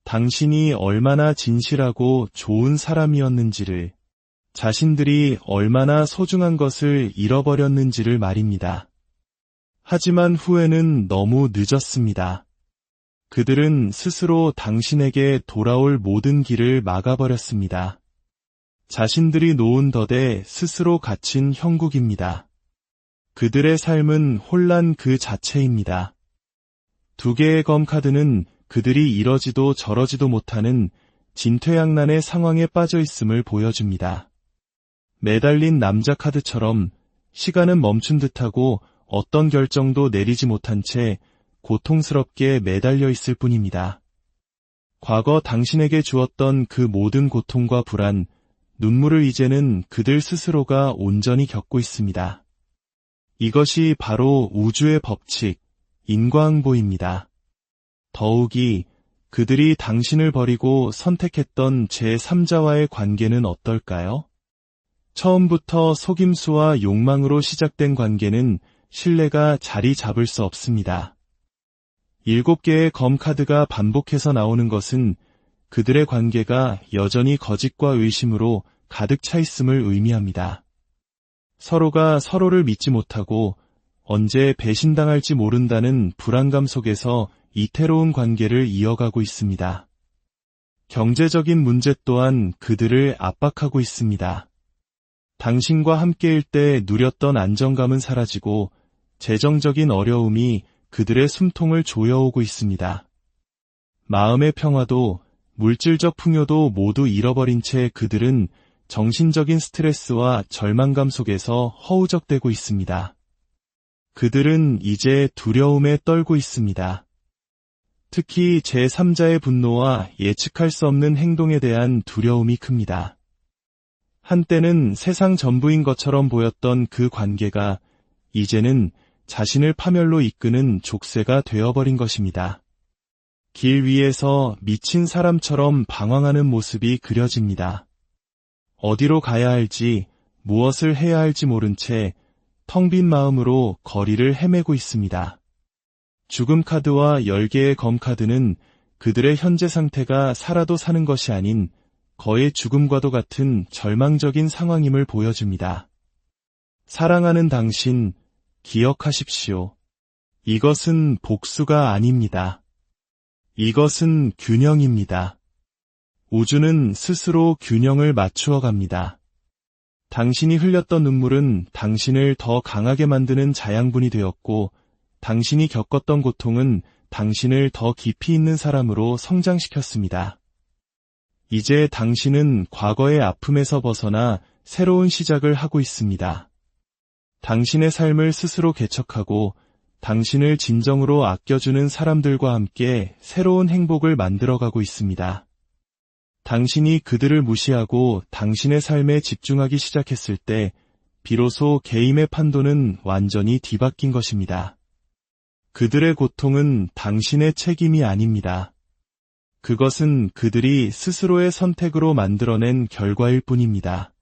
당신이 얼마나 진실하고 좋은 사람이었는지를, 자신들이 얼마나 소중한 것을 잃어버렸는지를 말입니다. 하지만 후회는 너무 늦었습니다. 그들은 스스로 당신에게 돌아올 모든 길을 막아버렸습니다. 자신들이 놓은 덫에 스스로 갇힌 형국입니다. 그들의 삶은 혼란 그 자체입니다. 2개의 검 카드는 그들이 이러지도 저러지도 못하는 진퇴양난의 상황에 빠져 있음을 보여줍니다. 매달린 남자 카드처럼 시간은 멈춘 듯하고 어떤 결정도 내리지 못한 채 고통스럽게 매달려 있을 뿐입니다. 과거 당신에게 주었던 그 모든 고통과 불안, 눈물을 이제는 그들 스스로가 온전히 겪고 있습니다. 이것이 바로 우주의 법칙, 인과응보입니다. 더욱이 그들이 당신을 버리고 선택했던 제3자와의 관계는 어떨까요? 처음부터 속임수와 욕망으로 시작된 관계는 신뢰가 자리 잡을 수 없습니다. 7개의 검 카드가 반복해서 나오는 것은 그들의 관계가 여전히 거짓과 의심으로 가득 차 있음을 의미합니다. 서로가 서로를 믿지 못하고 언제 배신당할지 모른다는 불안감 속에서 이태로운 관계를 이어가고 있습니다. 경제적인 문제 또한 그들을 압박하고 있습니다. 당신과 함께일 때 누렸던 안정감은 사라지고 재정적인 어려움이 그들의 숨통을 조여오고 있습니다. 마음의 평화도 물질적 풍요도 모두 잃어버린 채 그들은 정신적인 스트레스와 절망감 속에서 허우적대고 있습니다. 그들은 이제 두려움에 떨고 있습니다. 특히 제3자의 분노와 예측할 수 없는 행동에 대한 두려움이 큽니다. 한때는 세상 전부인 것처럼 보였던 그 관계가 이제는 자신을 파멸로 이끄는 족쇄가 되어버린 것입니다. 길 위에서 미친 사람처럼 방황하는 모습이 그려집니다. 어디로 가야 할지, 무엇을 해야 할지 모른 채 텅 빈 마음으로 거리를 헤매고 있습니다. 죽음 카드와 10개의 검 카드는 그들의 현재 상태가 살아도 사는 것이 아닌 거의 죽음과도 같은 절망적인 상황임을 보여줍니다. 사랑하는 당신, 기억하십시오. 이것은 복수가 아닙니다. 이것은 균형입니다. 우주는 스스로 균형을 맞추어 갑니다. 당신이 흘렸던 눈물은 당신을 더 강하게 만드는 자양분이 되었고, 당신이 겪었던 고통은 당신을 더 깊이 있는 사람으로 성장시켰습니다. 이제 당신은 과거의 아픔에서 벗어나 새로운 시작을 하고 있습니다. 당신의 삶을 스스로 개척하고 당신을 진정으로 아껴주는 사람들과 함께 새로운 행복을 만들어가고 있습니다. 당신이 그들을 무시하고 당신의 삶에 집중하기 시작했을 때 비로소 게임의 판도는 완전히 뒤바뀐 것입니다. 그들의 고통은 당신의 책임이 아닙니다. 그것은 그들이 스스로의 선택으로 만들어낸 결과일 뿐입니다.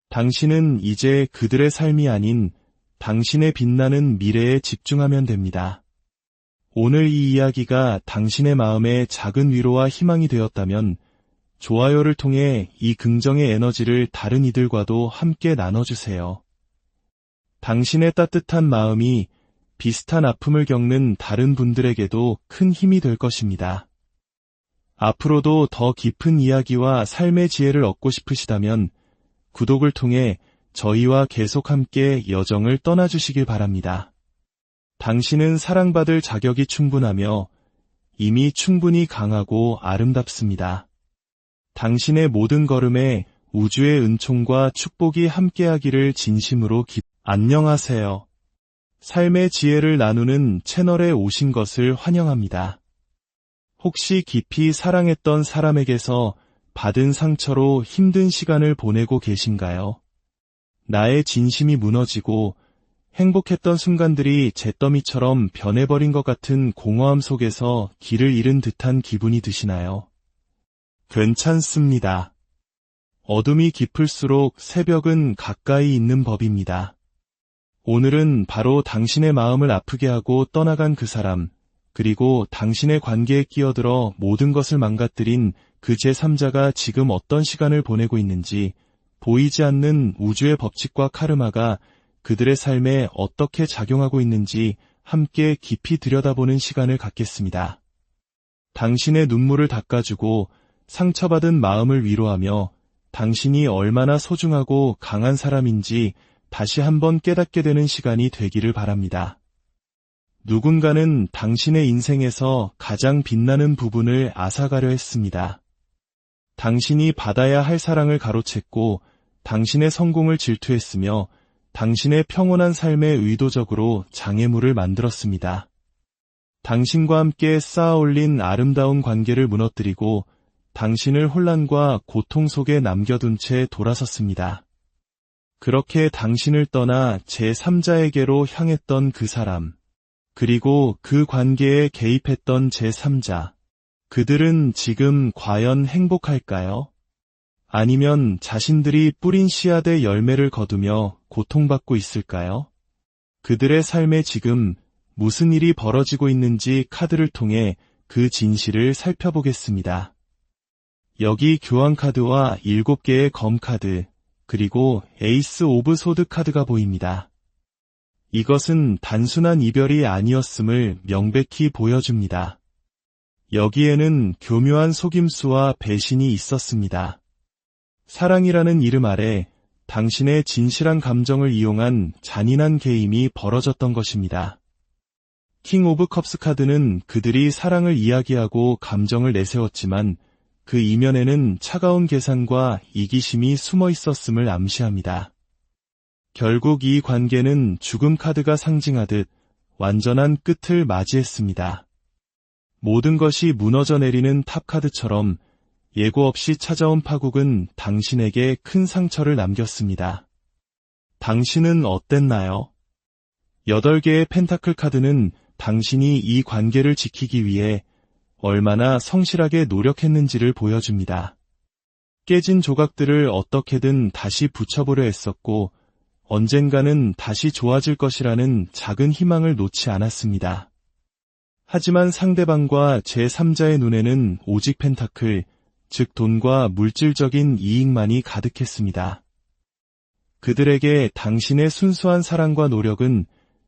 당신은 이제 그들의 삶이 아닌 당신의 빛나는 미래에 집중하면 됩니다. 오늘 이 이야기가 당신의 마음에 작은 위로와 희망이 되었다면 좋아요를 통해 이 긍정의 에너지를 다른 이들과도 함께 나눠주세요. 당신의 따뜻한 마음이 비슷한 아픔을 겪는 다른 분들에게도 큰 힘이 될 것입니다. 앞으로도 더 깊은 이야기와 삶의 지혜를 얻고 싶으시다면 구독을 통해 저희와 계속 함께 여정을 떠나주시길 바랍니다. 당신은 사랑받을 자격이 충분하며 이미 충분히 강하고 아름답습니다. 당신의 모든 걸음에 우주의 은총과 축복이 함께하기를 진심으로 안녕하세요. 삶의 지혜를 나누는 채널에 오신 것을 환영합니다. 혹시 깊이 사랑했던 사람에게서 받은 상처로 힘든 시간을 보내고 계신가요? 나의 진심이 무너지고 행복했던 순간들이 잿더미처럼 변해버린 것 같은 공허함 속에서 길을 잃은 듯한 기분이 드시나요? 괜찮습니다. 어둠이 깊을수록 새벽은 가까이 있는 법입니다. 오늘은 바로 당신의 마음을 아프게 하고 떠나간 그 사람, 그리고 당신의 관계에 끼어들어 모든 것을 망가뜨린 그 제3자가 지금 어떤 시간을 보내고 있는지, 보이지 않는 우주의 법칙과 카르마가 그들의 삶에 어떻게 작용하고 있는지 함께 깊이 들여다보는 시간을 갖겠습니다. 당신의 눈물을 닦아주고 상처받은 마음을 위로하며 당신이 얼마나 소중하고 강한 사람인지 다시 한번 깨닫게 되는 시간이 되기를 바랍니다. 누군가는 당신의 인생에서 가장 빛나는 부분을 앗아가려 했습니다. 당신이 받아야 할 사랑을 가로챘고 당신의 성공을 질투했으며 당신의 평온한 삶에 의도적으로 장애물을 만들었습니다. 당신과 함께 쌓아 올린 아름다운 관계를 무너뜨리고 당신을 혼란과 고통 속에 남겨둔 채 돌아섰습니다. 그렇게 당신을 떠나 제3자에게로 향했던 그 사람, 그리고 그 관계에 개입했던 제3자, 그들은 지금 과연 행복할까요? 아니면 자신들이 뿌린 씨앗의 열매를 거두며 고통받고 있을까요? 그들의 삶에 지금 무슨 일이 벌어지고 있는지 카드를 통해 그 진실을 살펴보겠습니다. 여기 교환카드와 7개의 검카드, 그리고 에이스 오브 소드 카드가 보입니다. 이것은 단순한 이별이 아니었음을 명백히 보여줍니다. 여기에는 교묘한 속임수와 배신이 있었습니다. 사랑이라는 이름 아래 당신의 진실한 감정을 이용한 잔인한 게임이 벌어졌던 것입니다. 킹 오브 컵스 카드는 그들이 사랑을 이야기하고 감정을 내세웠지만 그 이면에는 차가운 계산과 이기심이 숨어 있었음을 암시합니다. 결국 이 관계는 죽음 카드가 상징하듯 완전한 끝을 맞이했습니다. 모든 것이 무너져 내리는 탑 카드처럼 예고 없이 찾아온 파국은 당신에게 큰 상처를 남겼습니다. 당신은 어땠나요? 8개의 펜타클 카드는 당신이 이 관계를 지키기 위해 얼마나 성실하게 노력했는지를 보여줍니다. 깨진 조각들을 어떻게든 다시 붙여보려 했었고 언젠가는 다시 좋아질 것이라는 작은 희망을 놓지 않았습니다. 하지만 상대방과 제3자의 눈에는 오직 펜타클, 즉 돈과 물질적인 이익만이 가득했습니다. 그들에게 당신의 순수한 사랑과 노력은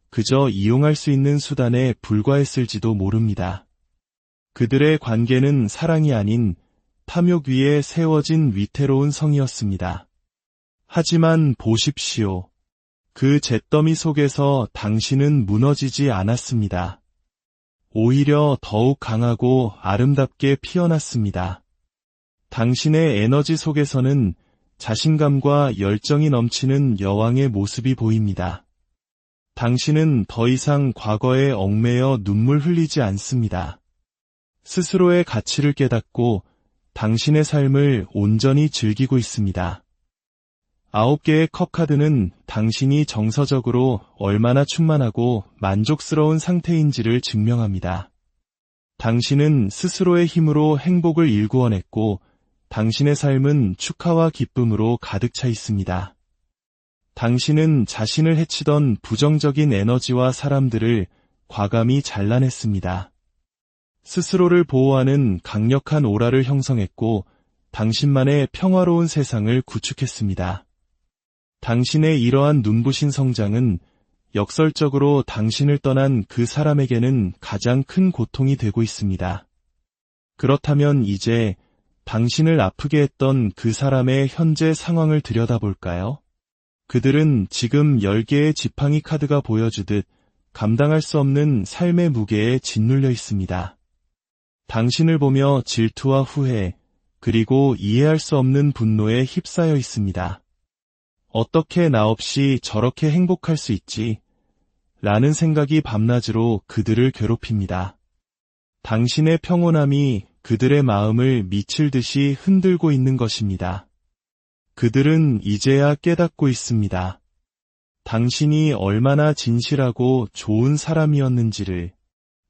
그저 이용할 수 있는 수단에 불과했을지도 모릅니다. 그들의 관계는 사랑이 아닌 탐욕 위에 세워진 위태로운 성이었습니다. 하지만 보십시오. 그 잿더미 속에서 당신은 무너지지 않았습니다. 오히려 더욱 강하고 아름답게 피어났습니다. 당신의 에너지 속에서는 자신감과 열정이 넘치는 여왕의 모습이 보입니다. 당신은 더 이상 과거에 얽매여 눈물 흘리지 않습니다. 스스로의 가치를 깨닫고 당신의 삶을 온전히 즐기고 있습니다. 9개의 컵 카드는 당신이 정서적으로 얼마나 충만하고 만족스러운 상태인지를 증명합니다. 당신은 스스로의 힘으로 행복을 일구어냈고 당신의 삶은 축하와 기쁨으로 가득 차 있습니다. 당신은 자신을 해치던 부정적인 에너지와 사람들을 과감히 잘라냈습니다. 스스로를 보호하는 강력한 오라를 형성했고 당신만의 평화로운 세상을 구축했습니다. 당신의 이러한 눈부신 성장은 역설적으로 당신을 떠난 그 사람에게는 가장 큰 고통이 되고 있습니다. 그렇다면 이제 당신을 아프게 했던 그 사람의 현재 상황을 들여다볼까요? 그들은 지금 10개의 지팡이 카드가 보여주듯 감당할 수 없는 삶의 무게에 짓눌려 있습니다. 당신을 보며 질투와 후회, 그리고 이해할 수 없는 분노에 휩싸여 있습니다. 어떻게 나 없이 저렇게 행복할 수 있지? 라는 생각이 밤낮으로 그들을 괴롭힙니다. 당신의 평온함이 그들의 마음을 미칠 듯이 흔들고 있는 것입니다. 그들은 이제야 깨닫고 있습니다. 당신이 얼마나 진실하고 좋은 사람이었는지를,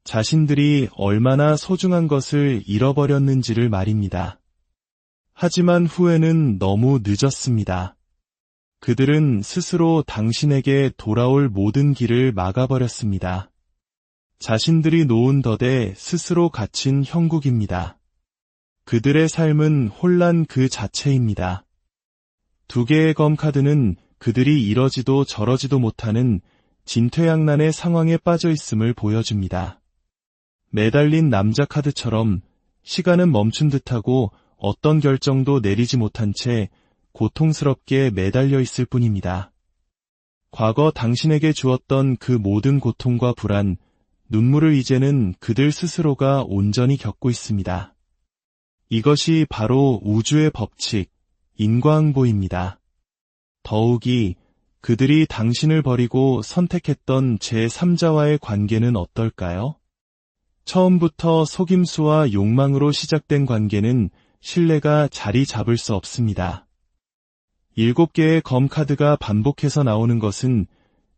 자신들이 얼마나 소중한 것을 잃어버렸는지를 말입니다. 하지만 후회는 너무 늦었습니다. 그들은 스스로 당신에게 돌아올 모든 길을 막아버렸습니다. 자신들이 놓은 덫에 스스로 갇힌 형국입니다. 그들의 삶은 혼란 그 자체입니다. 2개의 검 카드는 그들이 이러지도 저러지도 못하는 진퇴양난의 상황에 빠져 있음을 보여줍니다. 매달린 남자 카드처럼 시간은 멈춘 듯하고 어떤 결정도 내리지 못한 채 고통스럽게 매달려 있을 뿐입니다. 과거 당신에게 주었던 그 모든 고통과 불안, 눈물을 이제는 그들 스스로가 온전히 겪고 있습니다. 이것이 바로 우주의 법칙, 인과응보입니다. 더욱이 그들이 당신을 버리고 선택했던 제3자와의 관계는 어떨까요? 처음부터 속임수와 욕망으로 시작된 관계는 신뢰가 자리 잡을 수 없습니다. 7개의 검 카드가 반복해서 나오는 것은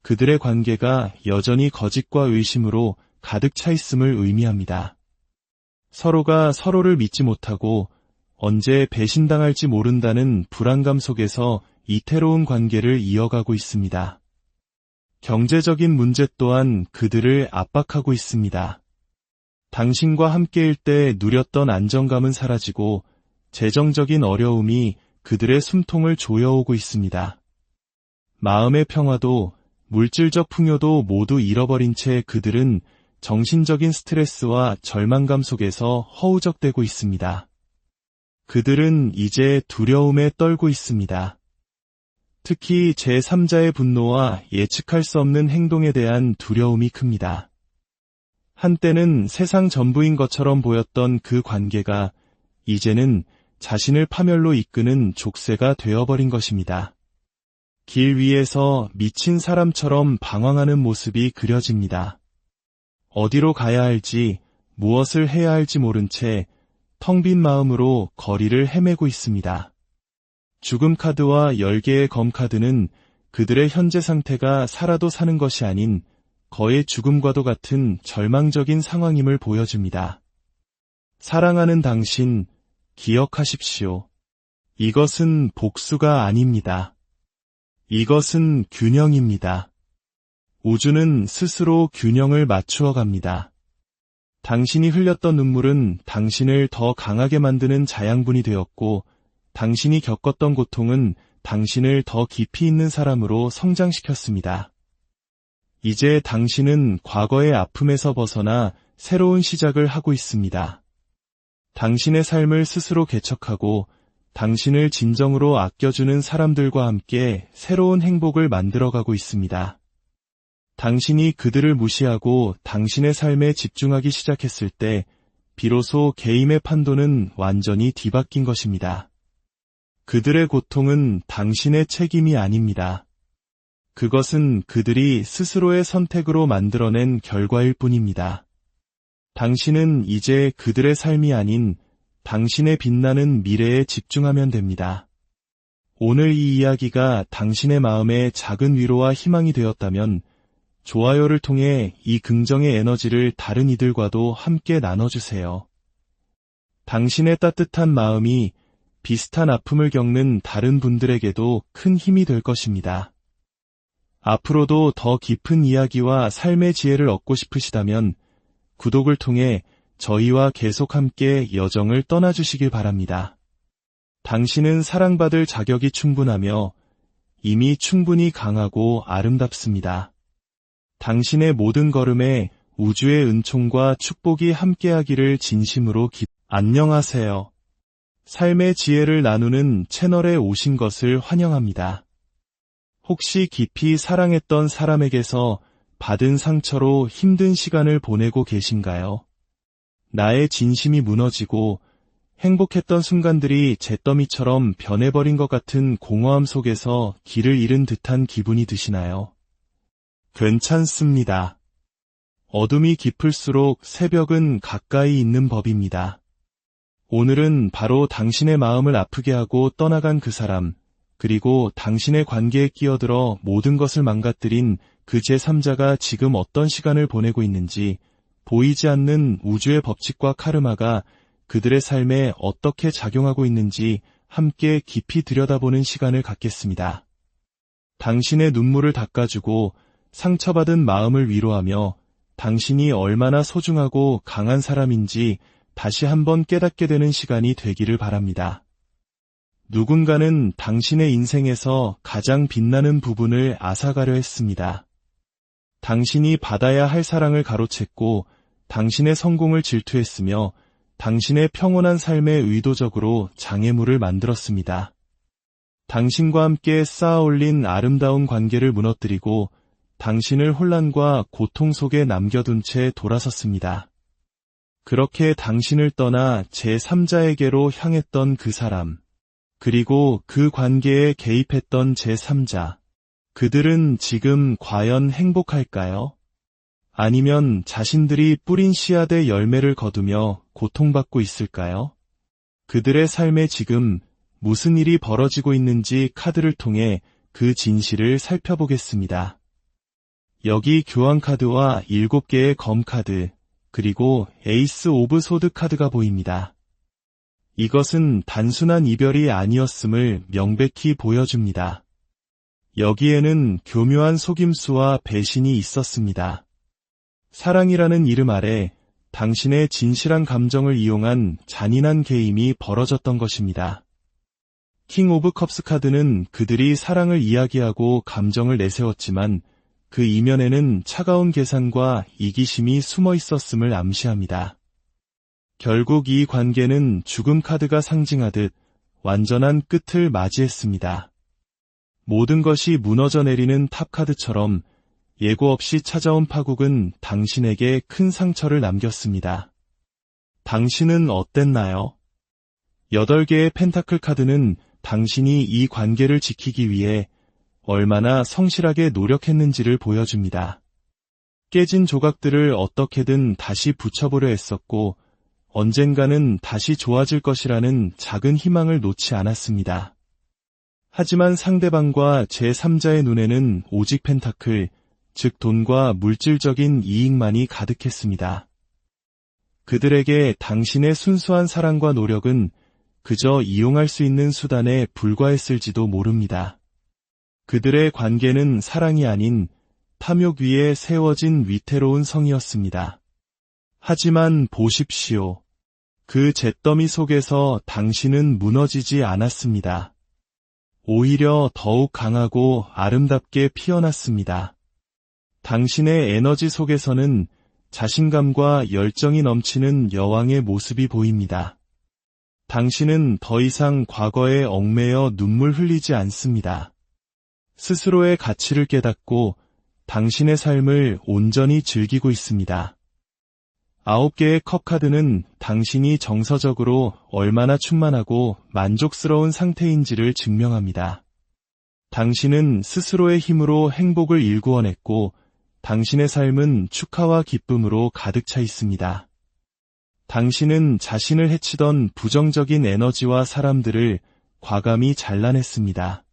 그들의 관계가 여전히 거짓과 의심으로 가득 차 있음을 의미합니다. 서로가 서로를 믿지 못하고 언제 배신당할지 모른다는 불안감 속에서 이태로운 관계를 이어가고 있습니다. 경제적인 문제 또한 그들을 압박하고 있습니다. 당신과 함께일 때 누렸던 안정감은 사라지고 재정적인 어려움이 그들의 숨통을 조여오고 있습니다. 마음의 평화도 물질적 풍요도 모두 잃어버린 채 그들은 정신적인 스트레스와 절망감 속에서 허우적대고 있습니다. 그들은 이제 두려움에 떨고 있습니다. 특히 제3자의 분노와 예측할 수 없는 행동에 대한 두려움이 큽니다. 한때는 세상 전부인 것처럼 보였던 그 관계가 이제는 자신을 파멸로 이끄는 족쇄가 되어버린 것입니다. 길 위에서 미친 사람처럼 방황하는 모습이 그려집니다. 어디로 가야 할지, 무엇을 해야 할지 모른 채 텅 빈 마음으로 거리를 헤매고 있습니다. 죽음 카드와 10개의 검 카드는 그들의 현재 상태가 살아도 사는 것이 아닌 거의 죽음과도 같은 절망적인 상황임을 보여줍니다. 사랑하는 당신, 기억하십시오. 이것은 복수가 아닙니다. 이것은 균형입니다. 우주는 스스로 균형을 맞추어 갑니다. 당신이 흘렸던 눈물은 당신을 더 강하게 만드는 자양분이 되었고, 당신이 겪었던 고통은 당신을 더 깊이 있는 사람으로 성장시켰습니다. 이제 당신은 과거의 아픔에서 벗어나 새로운 시작을 하고 있습니다. 당신의 삶을 스스로 개척하고 당신을 진정으로 아껴주는 사람들과 함께 새로운 행복을 만들어가고 있습니다. 당신이 그들을 무시하고 당신의 삶에 집중하기 시작했을 때 비로소 게임의 판도는 완전히 뒤바뀐 것입니다. 그들의 고통은 당신의 책임이 아닙니다. 그것은 그들이 스스로의 선택으로 만들어낸 결과일 뿐입니다. 당신은 이제 그들의 삶이 아닌 당신의 빛나는 미래에 집중하면 됩니다. 오늘 이 이야기가 당신의 마음에 작은 위로와 희망이 되었다면 좋아요를 통해 이 긍정의 에너지를 다른 이들과도 함께 나눠주세요. 당신의 따뜻한 마음이 비슷한 아픔을 겪는 다른 분들에게도 큰 힘이 될 것입니다. 앞으로도 더 깊은 이야기와 삶의 지혜를 얻고 싶으시다면 구독을 통해 저희와 계속 함께 여정을 떠나주시길 바랍니다. 당신은 사랑받을 자격이 충분하며 이미 충분히 강하고 아름답습니다. 당신의 모든 걸음에 우주의 은총과 축복이 함께하기를 진심으로 안녕하세요. 삶의 지혜를 나누는 채널에 오신 것을 환영합니다. 혹시 깊이 사랑했던 사람에게서 받은 상처로 힘든 시간을 보내고 계신가요? 나의 진심이 무너지고 행복했던 순간들이 잿더미처럼 변해버린 것 같은 공허함 속에서 길을 잃은 듯한 기분이 드시나요? 괜찮습니다. 어둠이 깊을수록 새벽은 가까이 있는 법입니다. 오늘은 바로 당신의 마음을 아프게 하고 떠나간 그 사람, 그리고 당신의 관계에 끼어들어 모든 것을 망가뜨린 그 제3자가 지금 어떤 시간을 보내고 있는지, 보이지 않는 우주의 법칙과 카르마가 그들의 삶에 어떻게 작용하고 있는지 함께 깊이 들여다보는 시간을 갖겠습니다. 당신의 눈물을 닦아주고 상처받은 마음을 위로하며 당신이 얼마나 소중하고 강한 사람인지 다시 한번 깨닫게 되는 시간이 되기를 바랍니다. 누군가는 당신의 인생에서 가장 빛나는 부분을 앗아가려 했습니다. 당신이 받아야 할 사랑을 가로챘고 당신의 성공을 질투했으며 당신의 평온한 삶에 의도적으로 장애물을 만들었습니다. 당신과 함께 쌓아올린 아름다운 관계를 무너뜨리고 당신을 혼란과 고통 속에 남겨둔 채 돌아섰습니다. 그렇게 당신을 떠나 제3자에게로 향했던 그 사람, 그리고 그 관계에 개입했던 제3자, 그들은 지금 과연 행복할까요? 아니면 자신들이 뿌린 씨앗의 열매를 거두며 고통받고 있을까요? 그들의 삶에 지금 무슨 일이 벌어지고 있는지 카드를 통해 그 진실을 살펴보겠습니다. 여기 교황카드와 7개의 검카드, 그리고 에이스 오브 소드 카드가 보입니다. 이것은 단순한 이별이 아니었음을 명백히 보여줍니다. 여기에는 교묘한 속임수와 배신이 있었습니다. 사랑이라는 이름 아래 당신의 진실한 감정을 이용한 잔인한 게임이 벌어졌던 것입니다. 킹 오브 컵스 카드는 그들이 사랑을 이야기하고 감정을 내세웠지만 그 이면에는 차가운 계산과 이기심이 숨어 있었음을 암시합니다. 결국 이 관계는 죽음 카드가 상징하듯 완전한 끝을 맞이했습니다. 모든 것이 무너져 내리는 탑 카드처럼 예고 없이 찾아온 파국은 당신에게 큰 상처를 남겼습니다. 당신은 어땠나요? 8개의 펜타클 카드는 당신이 이 관계를 지키기 위해 얼마나 성실하게 노력했는지를 보여줍니다. 깨진 조각들을 어떻게든 다시 붙여보려 했었고 언젠가는 다시 좋아질 것이라는 작은 희망을 놓지 않았습니다. 하지만 상대방과 제3자의 눈에는 오직 펜타클, 즉 돈과 물질적인 이익만이 가득했습니다. 그들에게 당신의 순수한 사랑과 노력은 그저 이용할 수 있는 수단에 불과했을지도 모릅니다. 그들의 관계는 사랑이 아닌 탐욕 위에 세워진 위태로운 성이었습니다. 하지만 보십시오. 그 잿더미 속에서 당신은 무너지지 않았습니다. 오히려 더욱 강하고 아름답게 피어났습니다. 당신의 에너지 속에서는 자신감과 열정이 넘치는 여왕의 모습이 보입니다. 당신은 더 이상 과거에 얽매여 눈물 흘리지 않습니다. 스스로의 가치를 깨닫고 당신의 삶을 온전히 즐기고 있습니다. 9개의 컵 카드는 당신이 정서적으로 얼마나 충만하고 만족스러운 상태인지를 증명합니다. 당신은 스스로의 힘으로 행복을 일구어냈고 당신의 삶은 축하와 기쁨으로 가득 차 있습니다. 당신은 자신을 해치던 부정적인 에너지와 사람들을 과감히 잘라냈습니다.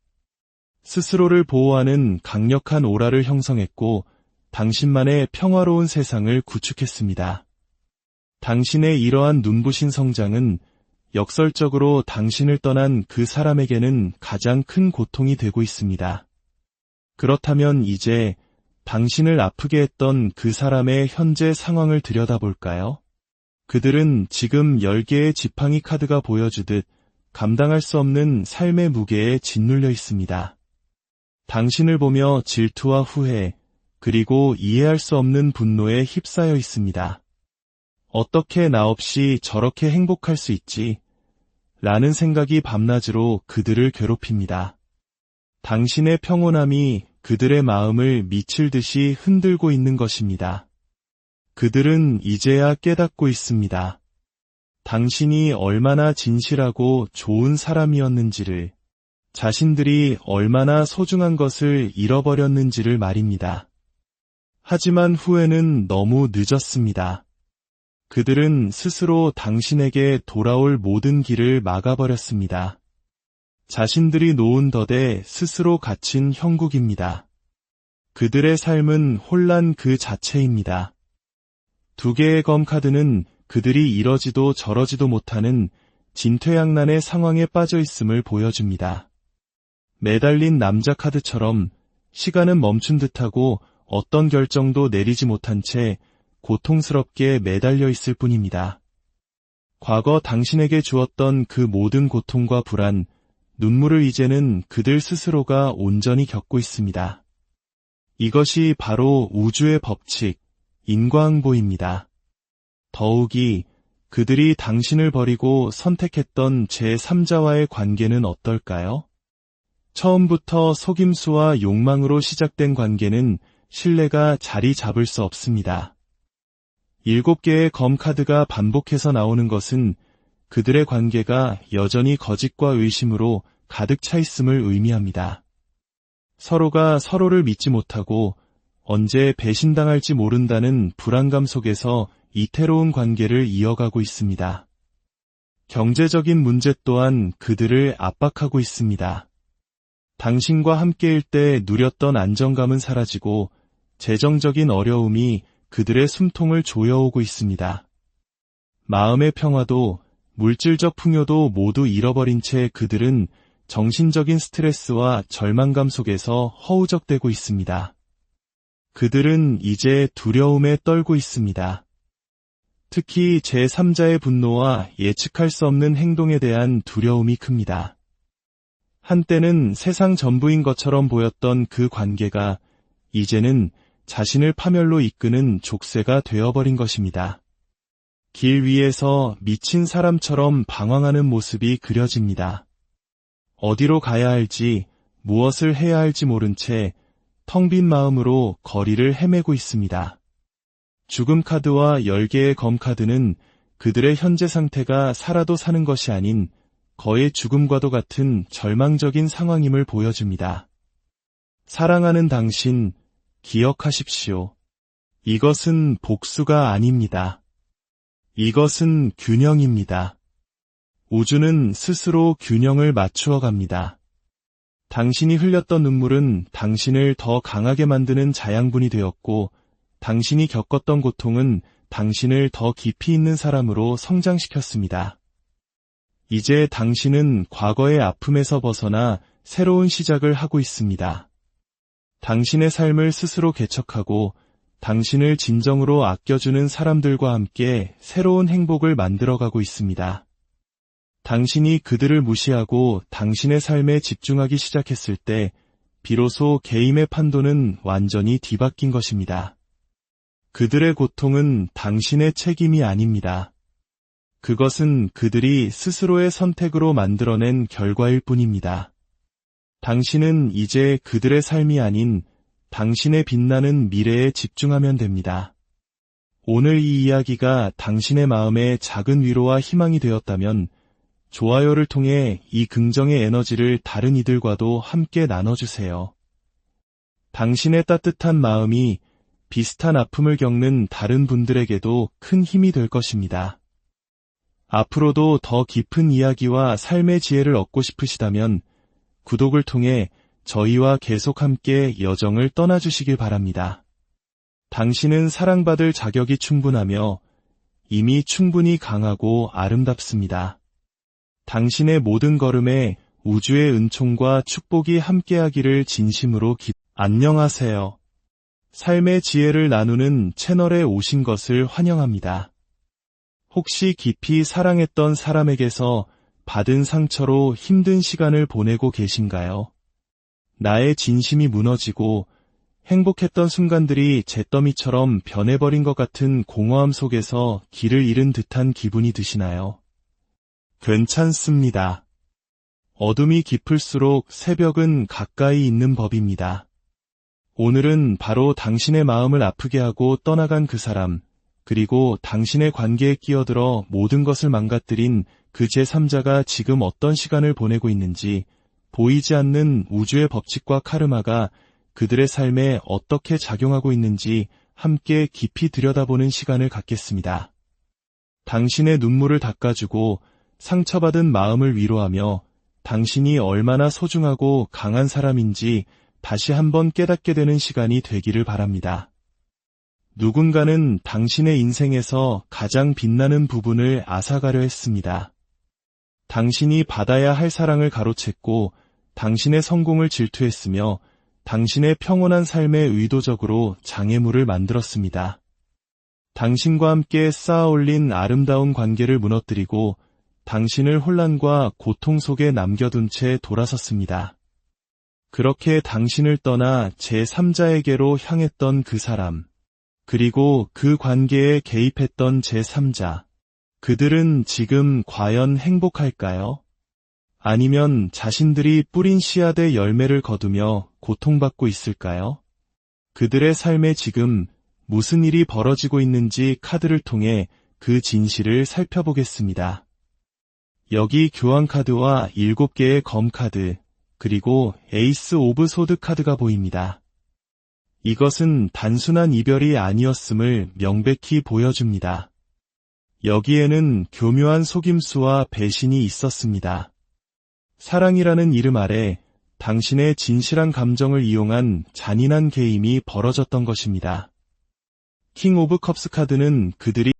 스스로를 보호하는 강력한 오라를 형성했고 당신만의 평화로운 세상을 구축했습니다. 당신의 이러한 눈부신 성장은 역설적으로 당신을 떠난 그 사람에게는 가장 큰 고통이 되고 있습니다. 그렇다면 이제 당신을 아프게 했던 그 사람의 현재 상황을 들여다볼까요? 그들은 지금 10개의 지팡이 카드가 보여주듯 감당할 수 없는 삶의 무게에 짓눌려 있습니다. 당신을 보며 질투와 후회, 그리고 이해할 수 없는 분노에 휩싸여 있습니다. 어떻게 나 없이 저렇게 행복할 수 있지? 라는 생각이 밤낮으로 그들을 괴롭힙니다. 당신의 평온함이 그들의 마음을 미칠 듯이 흔들고 있는 것입니다. 그들은 이제야 깨닫고 있습니다. 당신이 얼마나 진실하고 좋은 사람이었는지를, 자신들이 얼마나 소중한 것을 잃어버렸는지를 말입니다. 하지만 후회는 너무 늦었습니다. 그들은 스스로 당신에게 돌아올 모든 길을 막아버렸습니다. 자신들이 놓은 덫에 스스로 갇힌 형국입니다. 그들의 삶은 혼란 그 자체입니다. 2개의 검 카드는 그들이 이러지도 저러지도 못하는 진퇴양난의 상황에 빠져 있음을 보여줍니다. 매달린 남자 카드처럼 시간은 멈춘 듯하고 어떤 결정도 내리지 못한 채 고통스럽게 매달려 있을 뿐입니다. 과거 당신에게 주었던 그 모든 고통과 불안, 눈물을 이제는 그들 스스로가 온전히 겪고 있습니다. 이것이 바로 우주의 법칙, 인과응보입니다. 더욱이 그들이 당신을 버리고 선택했던 제3자와의 관계는 어떨까요? 처음부터 속임수와 욕망으로 시작된 관계는 신뢰가 자리 잡을 수 없습니다. 7개의 검 카드가 반복해서 나오는 것은 그들의 관계가 여전히 거짓과 의심으로 가득 차 있음을 의미합니다. 서로가 서로를 믿지 못하고 언제 배신당할지 모른다는 불안감 속에서 이태로운 관계를 이어가고 있습니다. 경제적인 문제 또한 그들을 압박하고 있습니다. 당신과 함께일 때 누렸던 안정감은 사라지고 재정적인 어려움이 그들의 숨통을 조여오고 있습니다. 마음의 평화도 물질적 풍요도 모두 잃어버린 채 그들은 정신적인 스트레스와 절망감 속에서 허우적대고 있습니다. 그들은 이제 두려움에 떨고 있습니다. 특히 제3자의 분노와 예측할 수 없는 행동에 대한 두려움이 큽니다. 한때는 세상 전부인 것처럼 보였던 그 관계가 이제는 자신을 파멸로 이끄는 족쇄가 되어버린 것입니다. 길 위에서 미친 사람처럼 방황하는 모습이 그려집니다. 어디로 가야 할지, 무엇을 해야 할지 모른 채 텅 빈 마음으로 거리를 헤매고 있습니다. 죽음 카드와 10개의 검 카드는 그들의 현재 상태가 살아도 사는 것이 아닌 거의 죽음과도 같은 절망적인 상황임을 보여줍니다. 사랑하는 당신, 기억하십시오. 이것은 복수가 아닙니다. 이것은 균형입니다. 우주는 스스로 균형을 맞추어 갑니다. 당신이 흘렸던 눈물은 당신을 더 강하게 만드는 자양분이 되었고, 당신이 겪었던 고통은 당신을 더 깊이 있는 사람으로 성장시켰습니다. 이제 당신은 과거의 아픔에서 벗어나 새로운 시작을 하고 있습니다. 당신의 삶을 스스로 개척하고 당신을 진정으로 아껴주는 사람들과 함께 새로운 행복을 만들어가고 있습니다. 당신이 그들을 무시하고 당신의 삶에 집중하기 시작했을 때 비로소 게임의 판도는 완전히 뒤바뀐 것입니다. 그들의 고통은 당신의 책임이 아닙니다. 그것은 그들이 스스로의 선택으로 만들어낸 결과일 뿐입니다. 당신은 이제 그들의 삶이 아닌 당신의 빛나는 미래에 집중하면 됩니다. 오늘 이 이야기가 당신의 마음에 작은 위로와 희망이 되었다면 좋아요를 통해 이 긍정의 에너지를 다른 이들과도 함께 나눠주세요. 당신의 따뜻한 마음이 비슷한 아픔을 겪는 다른 분들에게도 큰 힘이 될 것입니다. 앞으로도 더 깊은 이야기와 삶의 지혜를 얻고 싶으시다면 구독을 통해 저희와 계속 함께 여정을 떠나주시길 바랍니다. 당신은 사랑받을 자격이 충분하며 이미 충분히 강하고 아름답습니다. 당신의 모든 걸음에 우주의 은총과 축복이 함께하기를 진심으로 안녕하세요. 삶의 지혜를 나누는 채널에 오신 것을 환영합니다. 혹시 깊이 사랑했던 사람에게서 받은 상처로 힘든 시간을 보내고 계신가요? 나의 진심이 무너지고 행복했던 순간들이 잿더미처럼 변해버린 것 같은 공허함 속에서 길을 잃은 듯한 기분이 드시나요? 괜찮습니다. 어둠이 깊을수록 새벽은 가까이 있는 법입니다. 오늘은 바로 당신의 마음을 아프게 하고 떠나간 그 사람, 그리고 당신의 관계에 끼어들어 모든 것을 망가뜨린 그 제3자가 지금 어떤 시간을 보내고 있는지, 보이지 않는 우주의 법칙과 카르마가 그들의 삶에 어떻게 작용하고 있는지 함께 깊이 들여다보는 시간을 갖겠습니다. 당신의 눈물을 닦아주고 상처받은 마음을 위로하며 당신이 얼마나 소중하고 강한 사람인지 다시 한번 깨닫게 되는 시간이 되기를 바랍니다. 누군가는 당신의 인생에서 가장 빛나는 부분을 앗아가려 했습니다. 당신이 받아야 할 사랑을 가로챘고 당신의 성공을 질투했으며 당신의 평온한 삶에 의도적으로 장애물을 만들었습니다. 당신과 함께 쌓아올린 아름다운 관계를 무너뜨리고 당신을 혼란과 고통 속에 남겨둔 채 돌아섰습니다. 그렇게 당신을 떠나 제3자에게로 향했던 그 사람, 그리고 그 관계에 개입했던 제3자, 그들은 지금 과연 행복할까요? 아니면 자신들이 뿌린 씨앗의 열매를 거두며 고통받고 있을까요? 그들의 삶에 지금 무슨 일이 벌어지고 있는지 카드를 통해 그 진실을 살펴보겠습니다. 여기 교황 카드와 7개의 검 카드, 그리고 에이스 오브 소드 카드가 보입니다. 이것은 단순한 이별이 아니었음을 명백히 보여줍니다. 여기에는 교묘한 속임수와 배신이 있었습니다. 사랑이라는 이름 아래 당신의 진실한 감정을 이용한 잔인한 게임이 벌어졌던 것입니다. 킹 오브 컵스 카드는 그들이